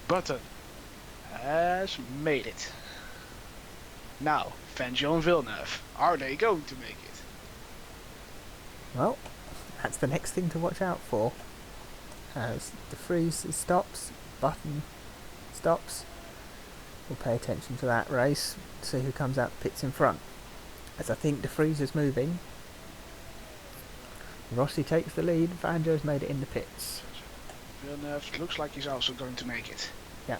Button has made it. Now, Fangio and Villeneuve. Are they going to make it? Well, that's the next thing to watch out for. As De Vries stops, Button stops. We'll pay attention to that race, see who comes out pits in front. As I think De Vries is moving, Rossi takes the lead, Fangio's made it in the pits. Villeneuve looks like he's also going to make it. Yeah.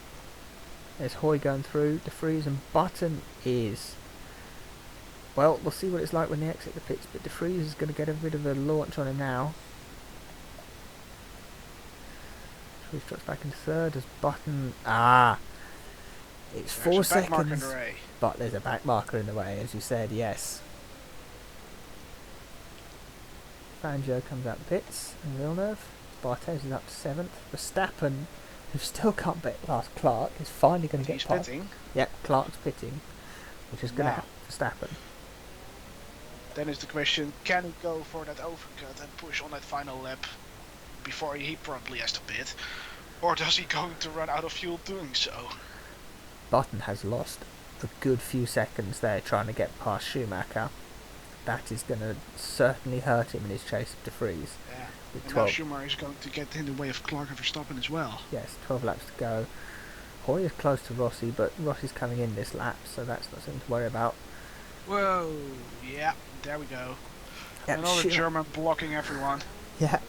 There's Hoy going through, De Vries and Button is... Well, we'll see what it's like when they exit the pits, but De Vries is going to get a bit of a launch on him now. De Vries drops back into third as Button... It's 4 seconds, but there's a back marker in the way, as you said, yes. Fangio comes out the pits, and Villeneuve. Barthez is up to 7th. Verstappen, who still can't bet past Clark, is finally going to get past. Pitting. Yep, Clark's pitting, which is going to help Verstappen. Then is the question, can he go for that overcut and push on that final lap before he probably has to pit? Or does he going to run out of fuel doing so? Button has lost a good few seconds there trying to get past Schumacher. That is going to certainly hurt him in his chase of De Vries. Yeah. With And 12. now Schumacher is going to get in the way of Clark and Verstappen as well. Yes, 12 laps to go. Hoy is close to Rossi, but Rossi's coming in this lap, so that's not something to worry about. Whoa, yeah, there we go. Yep, Another German blocking everyone. Yeah.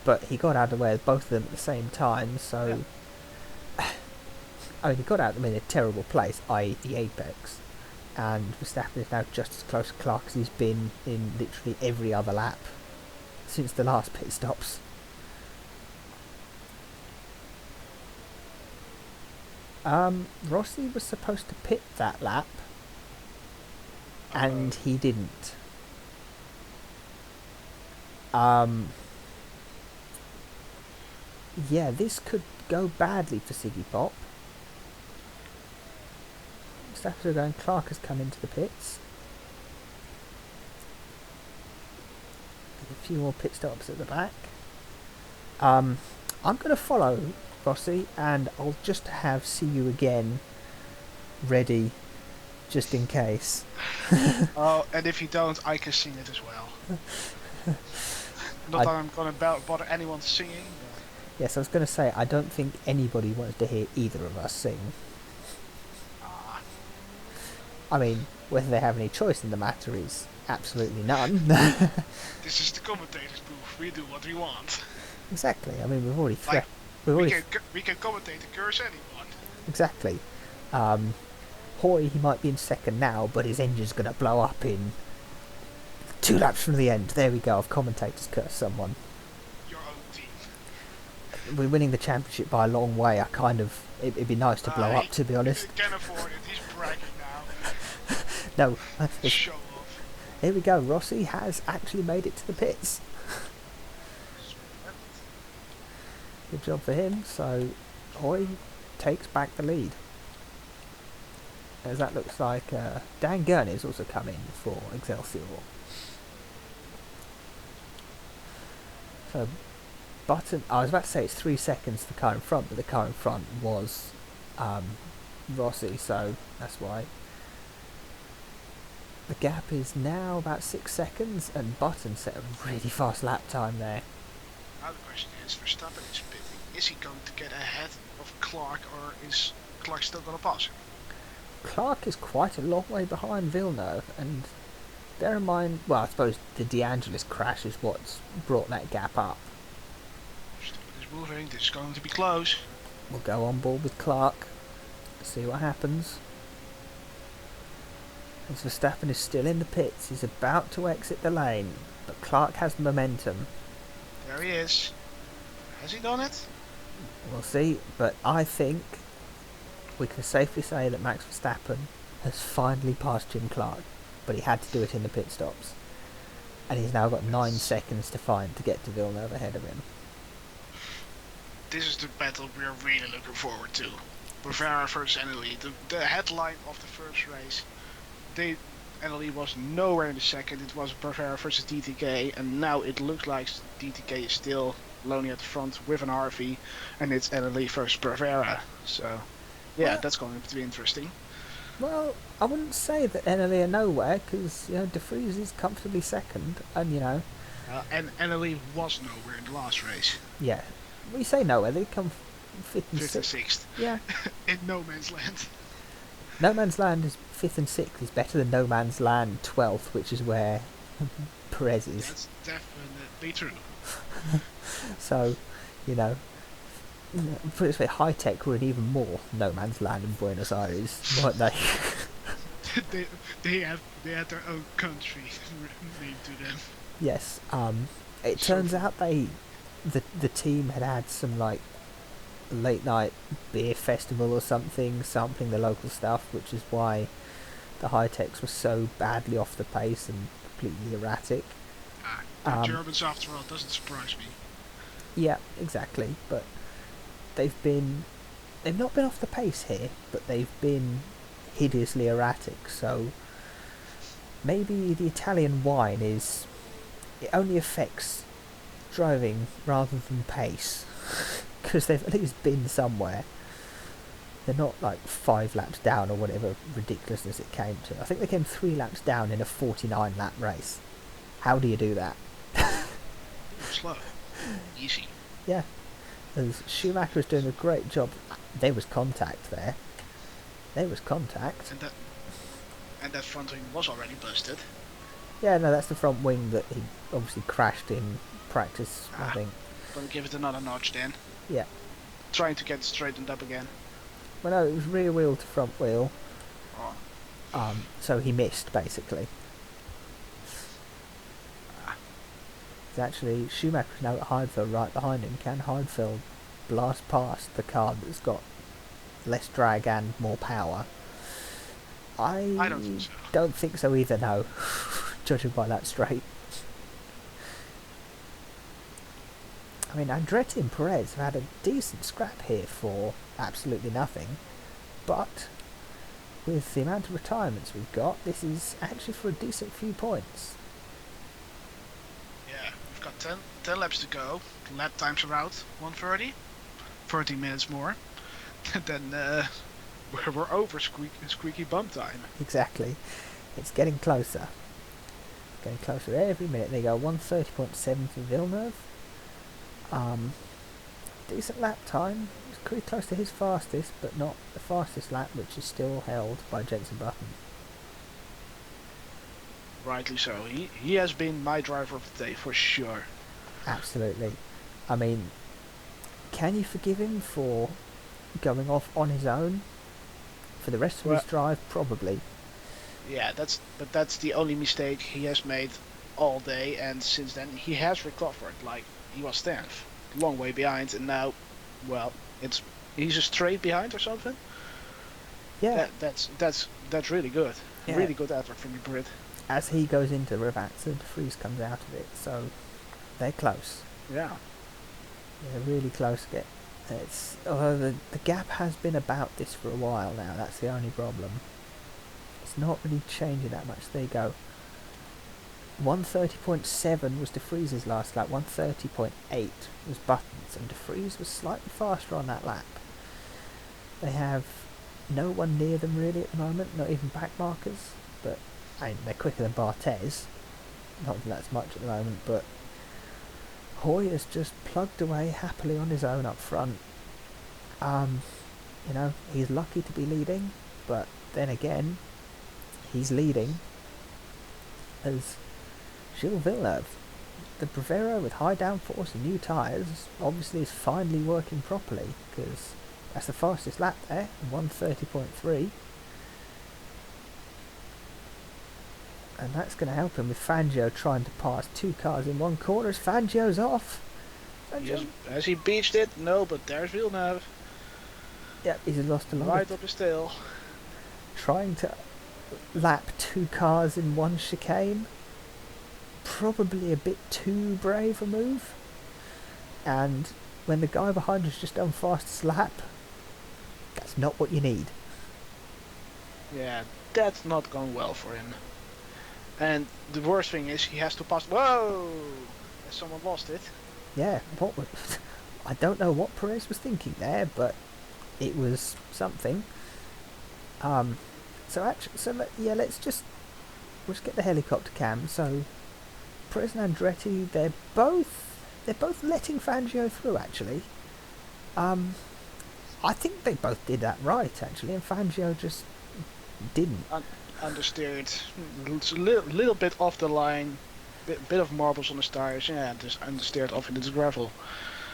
But he got out of the way of both of them at the same time, so... Yeah. I mean, he got out of them in a terrible place, i.e. the apex. And Verstappen is now just as close to Clark as he's been in literally every other lap since the last pit stops. Rossi was supposed to pit that lap, and he didn't. Yeah, this could go badly for Siggy Pop. Verstappen are going, Clark has come into the pits. A few more pit stops at the back. I'm going to follow Rossi, and I'll just have see you again ready, just in case. Oh, and if you don't, I can sing it as well. Not that I'm going to bother anyone singing. But... Yes, I was going to say, I don't think anybody wants to hear either of us sing. I mean, whether they have any choice in the matter is absolutely none. This is the commentator's booth. We do what we want. Exactly. I mean, we've already Like, we can commentate and curse anyone. Exactly. Hoy, he might be in second now, but his engine's going to blow up in 2 laps from the end. There we go. I've commentators cursed someone. Your own team. We're winning the championship by a long way. It'd be nice to blow up, to be honest. He can afford it. He's bragging now. No. Show off. Here we go. Rossi has actually made it to the pits. Good job for him. So, Hoy takes back the lead. As that looks like Dan Gurney's also come in for Excelsior. So, Button... I was about to say it's 3 seconds to the car in front, but the car in front was Rossi, so that's why. The gap is now about 6 seconds, and Button set a really fast lap time there. Now the question is, Verstappen is pitting. Is he going to get ahead of Clark, or is Clark still going to pass him? Clark is quite a long way behind Villeneuve, and bear in mind, well, I suppose the De Angelis crash is what's brought that gap up. Verstappen is moving. This is going to be close. We'll go on board with Clark, see what happens. As Verstappen is still in the pits, he's about to exit the lane, but Clark has momentum. There he is. Has he done it? We'll see, but I think we can safely say that Max Verstappen has finally passed Jim Clark, but he had to do it in the pit stops. And he's now got 9 seconds to get to Villeneuve ahead of him. This is the battle we are really looking forward to. Bavara versus Anneli. The headline of the first race. They Italy was nowhere in the second. It was Bravera versus DTK, and now it looks like DTK is still lonely at the front with an RV, and it's Italy versus Bravera. So, yeah, Well, that's going to be interesting. well, I wouldn't say that NLE are nowhere because De Vries is comfortably second, and And Italy was nowhere in the last race. yeah, we say nowhere. They come fifth and Fifth and sixth. sixth. Yeah, In no man's land. No Man's Land is fifth and sixth is better than No Man's Land 12th, which is where Perez is. That's definitely true. So, you know, put it this way, High Tech were in even more No Man's Land in Buenos Aires, weren't they? they had their own country named to them. Yes. It turns out the team had some like late night beer festival or something, sampling the local stuff, which is why the High Techs were so badly off the pace and completely erratic. They're Germans after all, doesn't surprise me. Yeah, exactly. But they've not been off the pace here, but they've been hideously erratic. So maybe the Italian wine it only affects driving rather than pace, because they've at least been somewhere. They're not like 5 laps down or whatever ridiculousness it came to. I think they came 3 laps down in a 49 lap race. How do you do that? Slow. Easy. Yeah, as Schumacher was doing a great job. There was contact there. There was contact. And that front wing was already busted. Yeah, no, that's the front wing that he obviously crashed in practice, I think. Gonna give it another notch then. Yeah. Trying to get it straightened up again. Well, no, it was rear wheel to front wheel. Oh. So he missed, basically. It's actually, Schumacher's now at Heidfeld right behind him. Can Heidfeld blast past the car that's got less drag and more power? I don't think so. Don't think so either, no. Judging by that straight. I mean, Andretti and Perez have had a decent scrap here for absolutely nothing, but with the amount of retirements we've got, this is actually for a decent few points. Yeah, we've got 10 laps to go. Lap times are out, 1:30. 30 minutes more. Then we're over squeaky bum time. Exactly. It's getting closer. Getting closer every minute. They go 1:30.7 for Villeneuve. Decent lap time. It's pretty close to his fastest, but not the fastest lap, which is still held by Jenson Button. Rightly so. He has been my driver of the day for sure. Absolutely. I mean, can you forgive him for going off on his own? For the rest of his drive, probably. Yeah, that's the only mistake he has made all day, and since then he has recovered. Like, he was 10th, long way behind, and now, well, he's a straight behind or something. Yeah, that's really good. Yeah. Really good effort from the Brit. As he goes into Rivazza, De Vries comes out of it, so they're close. Yeah. They're really close. Although the gap has been about this for a while now. That's the only problem. It's not really changing that much. There you go. 1:30.7 was De Vries's last lap. 1:30.8 was Button's, and De Vries was slightly faster on that lap. They have no one near them really at the moment, not even back markers. But I mean, they're quicker than Barthez. Not that that's much at the moment, but Hoy has just plugged away happily on his own up front. He's lucky to be leading, but then again, he's leading as Gilles Villeneuve. The Bravero with high downforce and new tyres obviously is finally working properly, because that's the fastest lap there, 1:30.3. And that's going to help him with Fangio trying to pass 2 cars in one corner as Fangio's off. Has he beached it? No, but there's Villeneuve. Yep, he's lost a lot. Right up his tail. Trying to lap 2 cars in one chicane. Probably a bit too brave a move. And when the guy behind has just done fastest lap, that's not what you need. Yeah, that's not gone well for him. And the worst thing is he has to pass. Whoa! Someone lost it. Yeah, what was, I don't know what Perez was thinking there, but it was something. Let's get the helicopter cam. So Perez and Andretti, they're both letting Fangio through actually. I think they both did that right actually, and Fangio just didn't. Understeered, little bit off the line, bit of marbles on his tires, yeah, just understeered off into the gravel.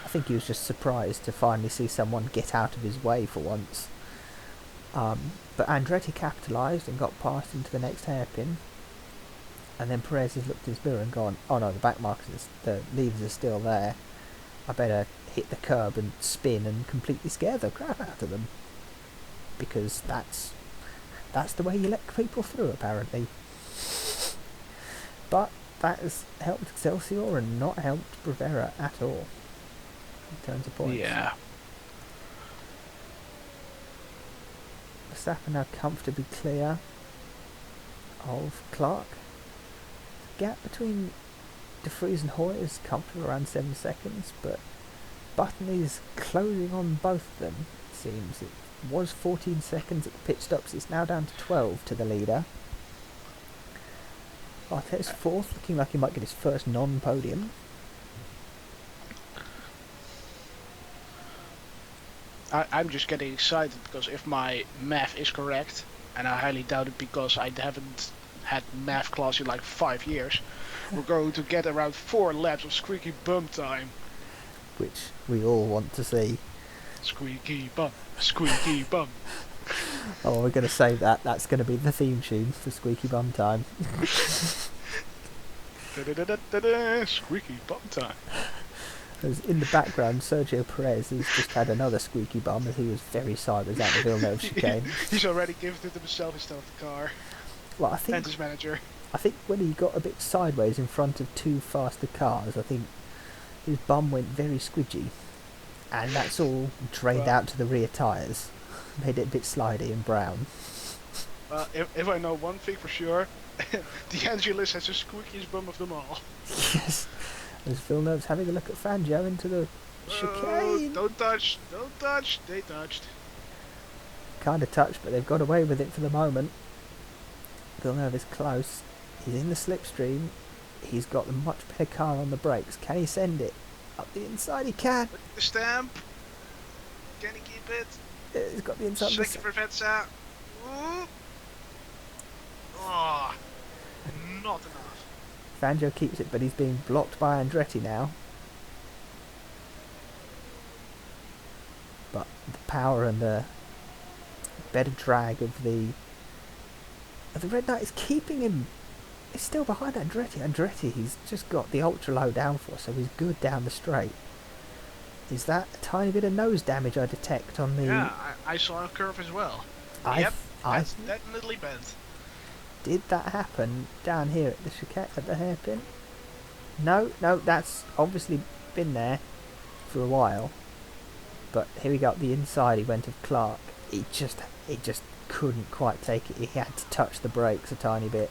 I think he was just surprised to finally see someone get out of his way for once. But Andretti capitalised and got past into the next hairpin. And then Perez has looked in his mirror and gone, oh no, the back markers, the levers are still there. I better hit the curb and spin and completely scare the crap out of them. Because that's the way you let people through, apparently. But that has helped Excelsior and not helped Bravera at all. In terms of points. Yeah. Verstappen now comfortably clear of Clark. The gap between De Vries and Hoy is comfortable around 7 seconds, but Button is closing on both of them, it seems. It was 14 seconds at the pit stops, it's now down to 12 to the leader. Bartet's fourth, looking like he might get his first non-podium. I'm just getting excited because if my math is correct, and I highly doubt it because I haven't had math class in like 5 years, we're going to get around 4 laps of squeaky bum time. Which we all want to see. Squeaky bum, squeaky bum. Oh, we're going to say that. That's going to be the theme tune for Squeaky Bum Time. Squeaky bum time. As in the background, Sergio Perez has just had another squeaky bum as he was very sideways out the Villeneuve chicane. He's already gifted himself instead of the car. Well, And his manager. I think when he got a bit sideways in front of 2 faster cars, I think his bum went very squidgy. And that's all drained out to the rear tyres. Made it a bit slidey and brown. If I know one thing for sure, the Angelus has the squeakiest bum of them all. Yes. As Villeneuve's having a look at Fangio into the chicane. Don't touch, they touched. Kind of touched, but they've got away with it for the moment. Villeneuve is close. He's in the slipstream. He's got the much better car on the brakes. Can he send it? Up the inside he can. With the stamp. Can he keep it? He's got the inside. Slicky for Vetsa. Oh, not enough. Fangio keeps it, but he's being blocked by Andretti now. But the power and the better drag of the Red Knight is keeping him. He's still behind Andretti. Andretti, he's just got the ultra low downforce, so he's good down the straight. Is that a tiny bit of nose damage I detect on the... Yeah, I saw a curve as well. That's definitely bent. Did that happen down here at the chicane, at the hairpin? No, that's obviously been there for a while. But here we go, the inside he went of Clark. He just couldn't quite take it. He had to touch the brakes a tiny bit.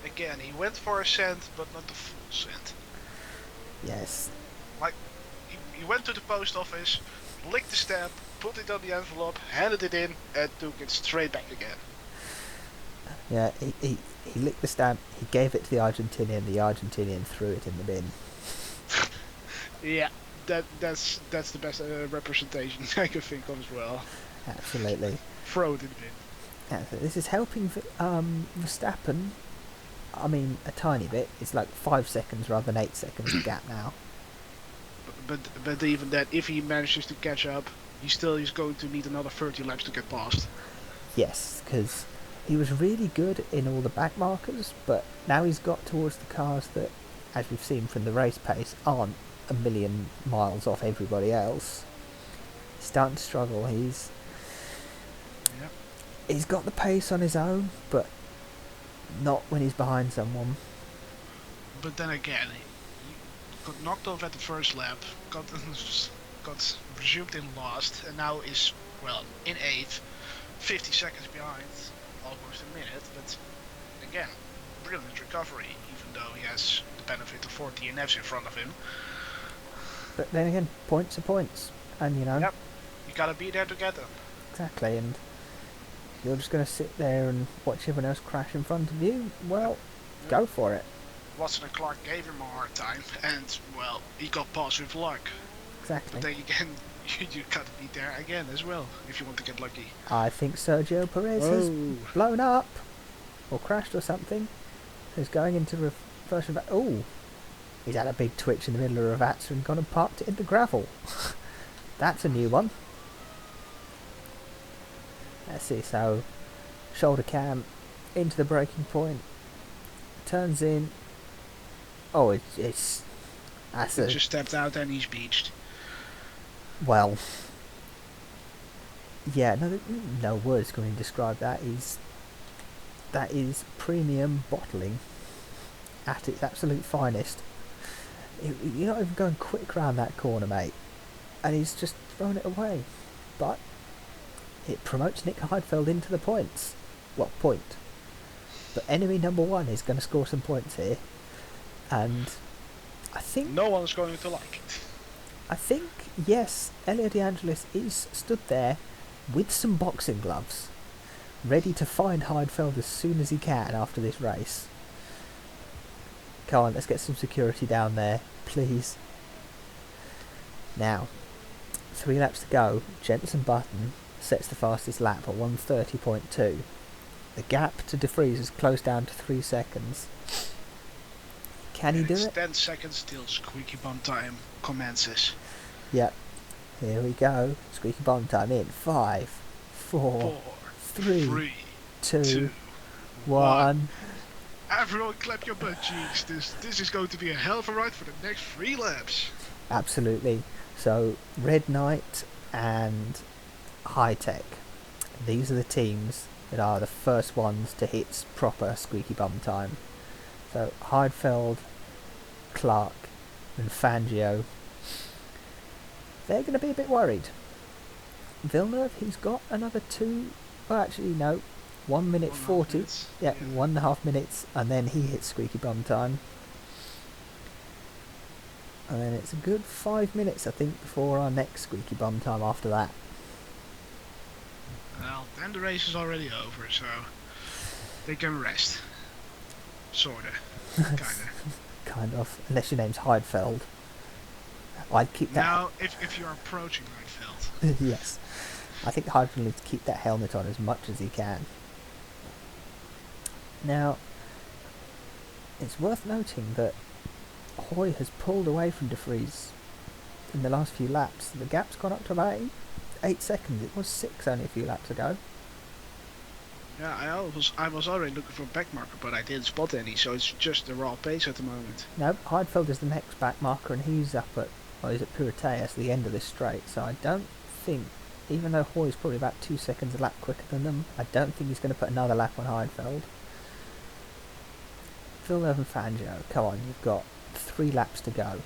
Again, he went for a cent, but not the full cent. Yes. Like, he went to the post office, licked the stamp, put it on the envelope, handed it in, and took it straight back again. Yeah, he licked the stamp, he gave it to the Argentinian threw it in the bin. Yeah, that's the best representation I can think of as well. Absolutely. Throw it in the bin. Yeah, so this is helping Verstappen. I mean, a tiny bit. It's like 5 seconds rather than 8 seconds gap now. But even that, if he manages to catch up, he's going to need another 30 laps to get past. Yes, because he was really good in all the back markers, but now he's got towards the cars that, as we've seen from the race pace, aren't a million miles off everybody else. He's starting to struggle. He's got the pace on his own, but not when he's behind someone. But then again, he got knocked off at the first lap, got resumed in last, and now is, well, in 8th. 50 seconds behind, almost a minute, but again, brilliant recovery, even though he has the benefit of 4 DNFs in front of him. But then again, points are points, and you know. Yep, you gotta be there to get them. Exactly, and you're just going to sit there and watch everyone else crash in front of you? Well, go for it. Watson and Clark gave him a hard time, and, well, he got past with luck. Exactly. But then again, you gotta be there again as well, if you want to get lucky. I think Sergio Perez has blown up, or crashed or something. He's going into reverse. Oh, he's had a big twitch in the middle of Ravazza and gone and parked it in the gravel. That's a new one. Let's see, so shoulder cam into the braking point, turns in. Oh, it's that's He just stepped out and he's beached. Well, yeah, no words can really describe that. That is premium bottling at its absolute finest. You're not even going quick round that corner, mate, and he's just thrown it away. But it promotes Nick Heidfeld into the points. Well, point. But enemy number one is going to score some points here, and I think no one's going to like it. I think, yes, Elio De Angelis is stood there with some boxing gloves, ready to find Heidfeld as soon as he can after this race. Come on, let's get some security down there, please. Now, 3 laps to go. Jenson Button sets the fastest lap at 1:30.2. The gap to De Vries is closed down to 3 seconds. Can he do it? 10 seconds till squeaky bum time commences. Yep. Here we go. Squeaky bomb time in 5, 4, 3, 2, 1. Everyone clap your butt cheeks. This is going to be a hell of a ride for the next 3 laps. Absolutely. So, Red Knight and High Tech. These are the teams that are the first ones to hit proper squeaky bum time. So, Heidfeld, Clark and Fangio, they're going to be a bit worried. Villeneuve, he's got another 2, well actually no, 1 minute 40, yeah, 1.5 minutes, and then he hits squeaky bum time. And then it's a good 5 minutes, I think, before our next squeaky bum time after that. Well, then the race is already over, so they can rest. Sorta. Kinda. Kind of, unless your name's Heidfeld. I'd keep that. Now, if you're approaching Heidfeld. Yes. I think Heidfeld needs to keep that helmet on as much as he can. Now, it's worth noting that Hoy has pulled away from De Vries in the last few laps. The gap's gone up to about 8 seconds. It was 6 only a few laps ago. Yeah, I was already looking for a back marker, but I didn't spot any, so it's just the raw pace at the moment. No, Heidfeld is the next back marker, and he's up at, well, he's at Pureteas, the end of this straight, so I don't think, even though Hoy's probably about 2 seconds a lap quicker than them, I don't think he's going to put another lap on Heidfeld. Villeneuve and Fangio, come on, you've got 3 laps to go.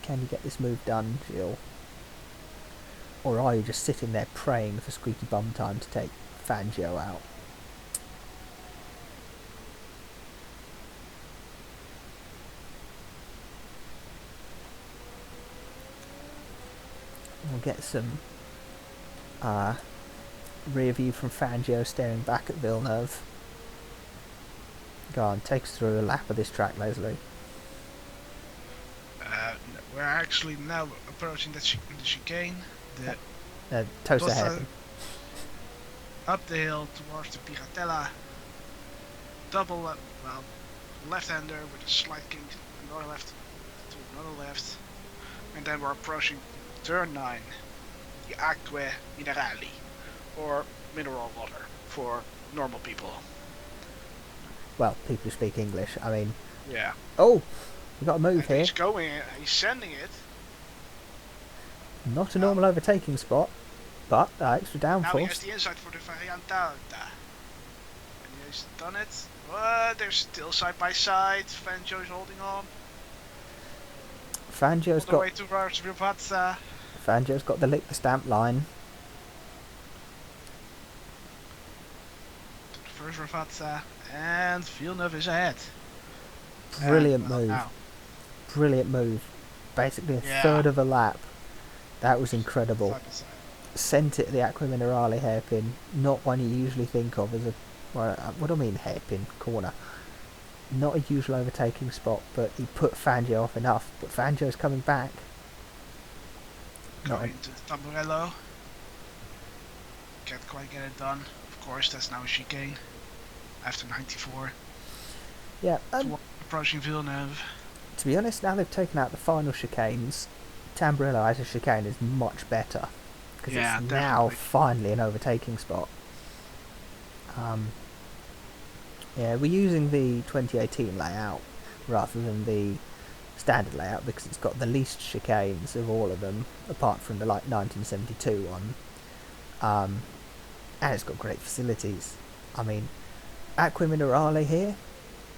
Can you get this move done, Gilles? Or are you just sitting there praying for squeaky bum time to take Fangio out? We'll get some rear view from Fangio staring back at Villeneuve. Go on, take us through a lap of this track, Leslie. We're actually now approaching the chicane. Toast ahead. Up the hill towards the Piratella. Double left, well, left-hander with a slight kink, another left to another left. And then we're approaching turn 9, the Acque Minerali, or mineral water for normal people. Well, people who speak English, I mean... Yeah. Oh! We've got a move here. He's sending it. Not a normal overtaking spot, but extra downforce. Now he has the inside for the Variante Alta. And he's done it. They're still side by side. Fangio's holding on. Fangio's got... All the way towards Ravazza. Fangio's got the lick the stamp line. First Rafata, and Villeneuve is ahead. Brilliant And, well, move. now, Brilliant move. Basically a yeah, third of a lap. That was incredible. side by side. Sent it the Aqua Minerale hairpin. Not one you usually think of as a... Well, what do I mean hairpin? Corner. Not a usual overtaking spot, but he put Fangio off enough. But Fangio's coming back. Not Going to the Tamburello. Can't quite get it done. Of course, that's now a chicane. After 94. Yeah, Approaching Villeneuve. to be honest, now they've taken out the final chicanes, Tamburello as a chicane is much better. Because Yeah, it's now definitely. finally an overtaking spot. Yeah, we're using the 2018 layout rather than the standard layout because it's got the least chicanes of all of them, apart from the 1972 one. And it's got great facilities. I mean, Aqua Minerale here,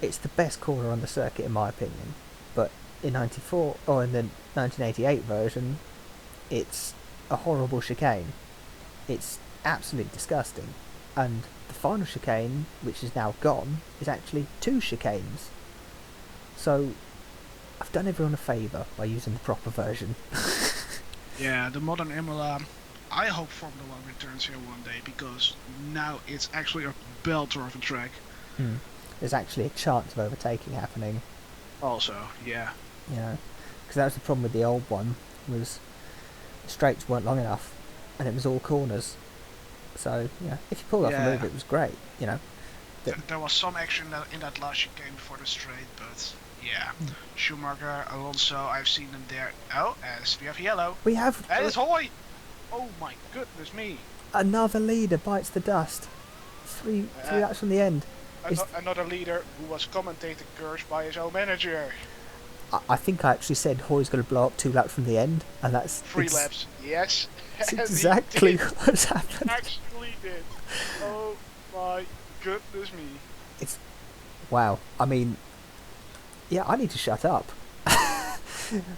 it's the best corner on the circuit in my opinion. But in 94 or in the 1988 version, it's a horrible chicane. It's absolutely disgusting. And the final chicane, which is now gone, is actually 2 chicanes. So I've done everyone a favour by using the proper version. Yeah, the modern Imola. I hope Formula 1 returns here one day because now it's actually a belter of a track. There's actually a chance of overtaking happening. Also, yeah. You know, because that was the problem with the old one, was the straights weren't long enough, and it was all corners. So, yeah, if you pulled off a Yeah. move, it was great, you know. There was some action in that last chicane before the straight, but yeah. Schumacher, Alonso, I've seen them there. Oh, as we have yellow. We have And it's Hoy! Oh my goodness me. another leader bites the dust. Three laps from the end. Another leader who was commentated cursed by his own manager. I think I actually said Hoy's going to blow up 2 laps from the end, and that's 3 laps, yes. That's And he exactly did. what's happened. Actually did. Oh my goodness me. It's wow. I mean, yeah, I need to shut up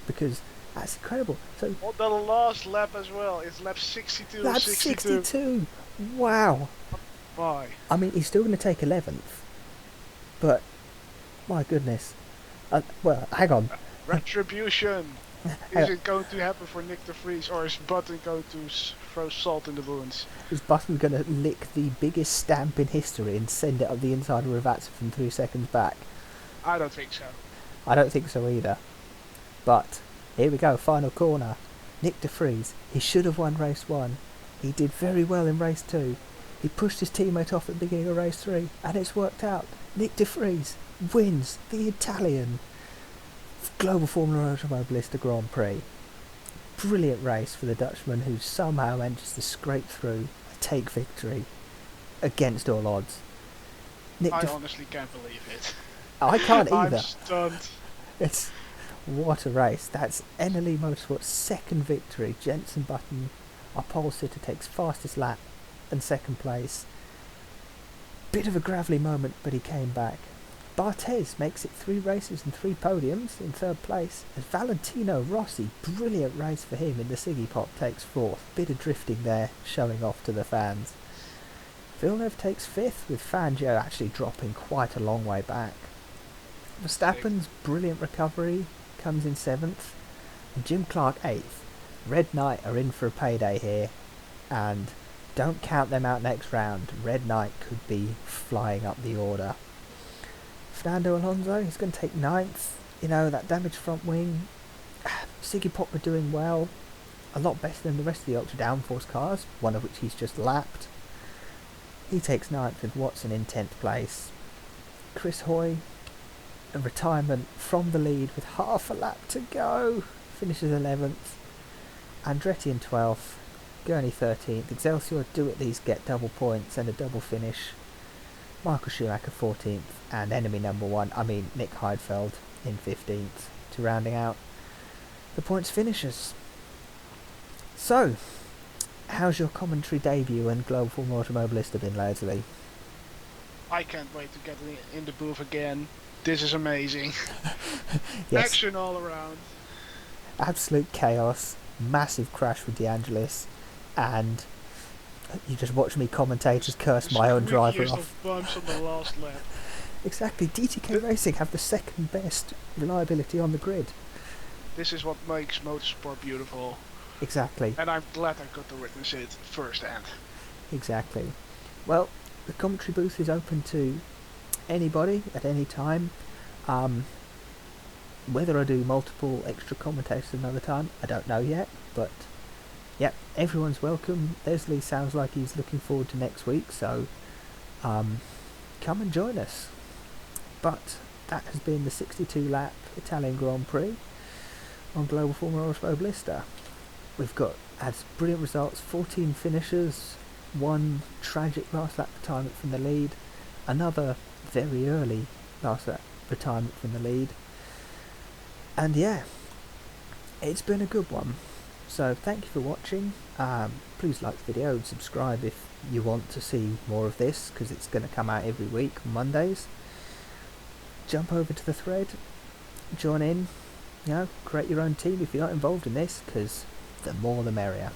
because that's incredible. So On the last lap as well, it's lap 62. that's 62. Wow. My. I mean, he's still going to take 11th, but my goodness. Well, hang on. Retribution. Hang Is on. it going to happen for Nick de Vries, or is Button going to throw salt in the wounds? Is Button going to lick the biggest stamp in history and send it up the inside of Ravazza from 3 seconds back? I don't think so. I don't think so either. But here we go, final corner. Nick de Vries, he should have won race 1. He did very well in race 2. He pushed his teammate off at the beginning of race 3, and it's worked out. Nick de Vries wins the Italian Global Formula Automobilista Grand Prix. Brilliant race for the Dutchman who somehow manages to scrape through and take victory against all odds. I honestly can't believe it. I can't either. I'm stunned. It's what a race. That's Eneli Motorsport's 2nd victory. Jenson Button, our pole sitter, takes fastest lap and 2nd place. Bit of a gravelly moment, but he came back. Barthez makes it 3 races and 3 podiums in 3rd place. As Valentino Rossi, brilliant race for him in the Siggy Pop, takes 4th. Bit of drifting there, showing off to the fans. Villeneuve takes 5th, with Fangio actually dropping quite a long way back. Verstappen's brilliant recovery comes in 7th, and Jim Clark 8th. Red Knight are in for a payday here, and don't count them out next round. Red Knight could be flying up the order. Fernando Alonso, he's going to take 9th. You know, that damaged front wing. Siggy Pop were doing well. A lot better than the rest of the ultra downforce cars, one of which he's just lapped. He takes 9th with Watson in 10th place. Chris Hoy, a retirement from the lead with half a lap to go, finishes 11th. Andretti in 12th. Gurney 13th. Excelsior do at least get double points and a double finish. Michael Schumacher 14th, and enemy number 1, Nick Heidfeld in 15th, to rounding out the points finishers. So, how's your commentary debut and Global Formula Automobilista been lately? I can't wait to get in the booth again. This is amazing. Yes, Action all around. absolute chaos, massive crash with De Angelis, and You just watch me commentators curse my own driver Squeakiest off. of bumps on the last lap. Exactly. DTK Racing have the second best reliability on the grid. This is what makes motorsport beautiful. Exactly. And I'm glad I got to witness it firsthand. Exactly. Well, the commentary booth is open to anybody at any time. Whether I do multiple extra commentators another time, I don't know yet, but yep, everyone's welcome. Leslie sounds like he's looking forward to next week, so come and join us. But that has been the 62-lap Italian Grand Prix on Global Formula Automobilista. We've had brilliant results, 14 finishers, one tragic last lap retirement from the lead, another very early last lap retirement from the lead, and yeah, it's been a good one. So thank you for watching. Please like the video and subscribe if you want to see more of this, because it's going to come out every week on Mondays. Jump over to the thread, join in, create your own team if you're not involved in this, because the more the merrier.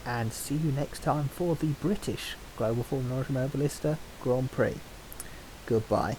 And see you next time for the British Global Formula Automobilista Grand Prix. Goodbye.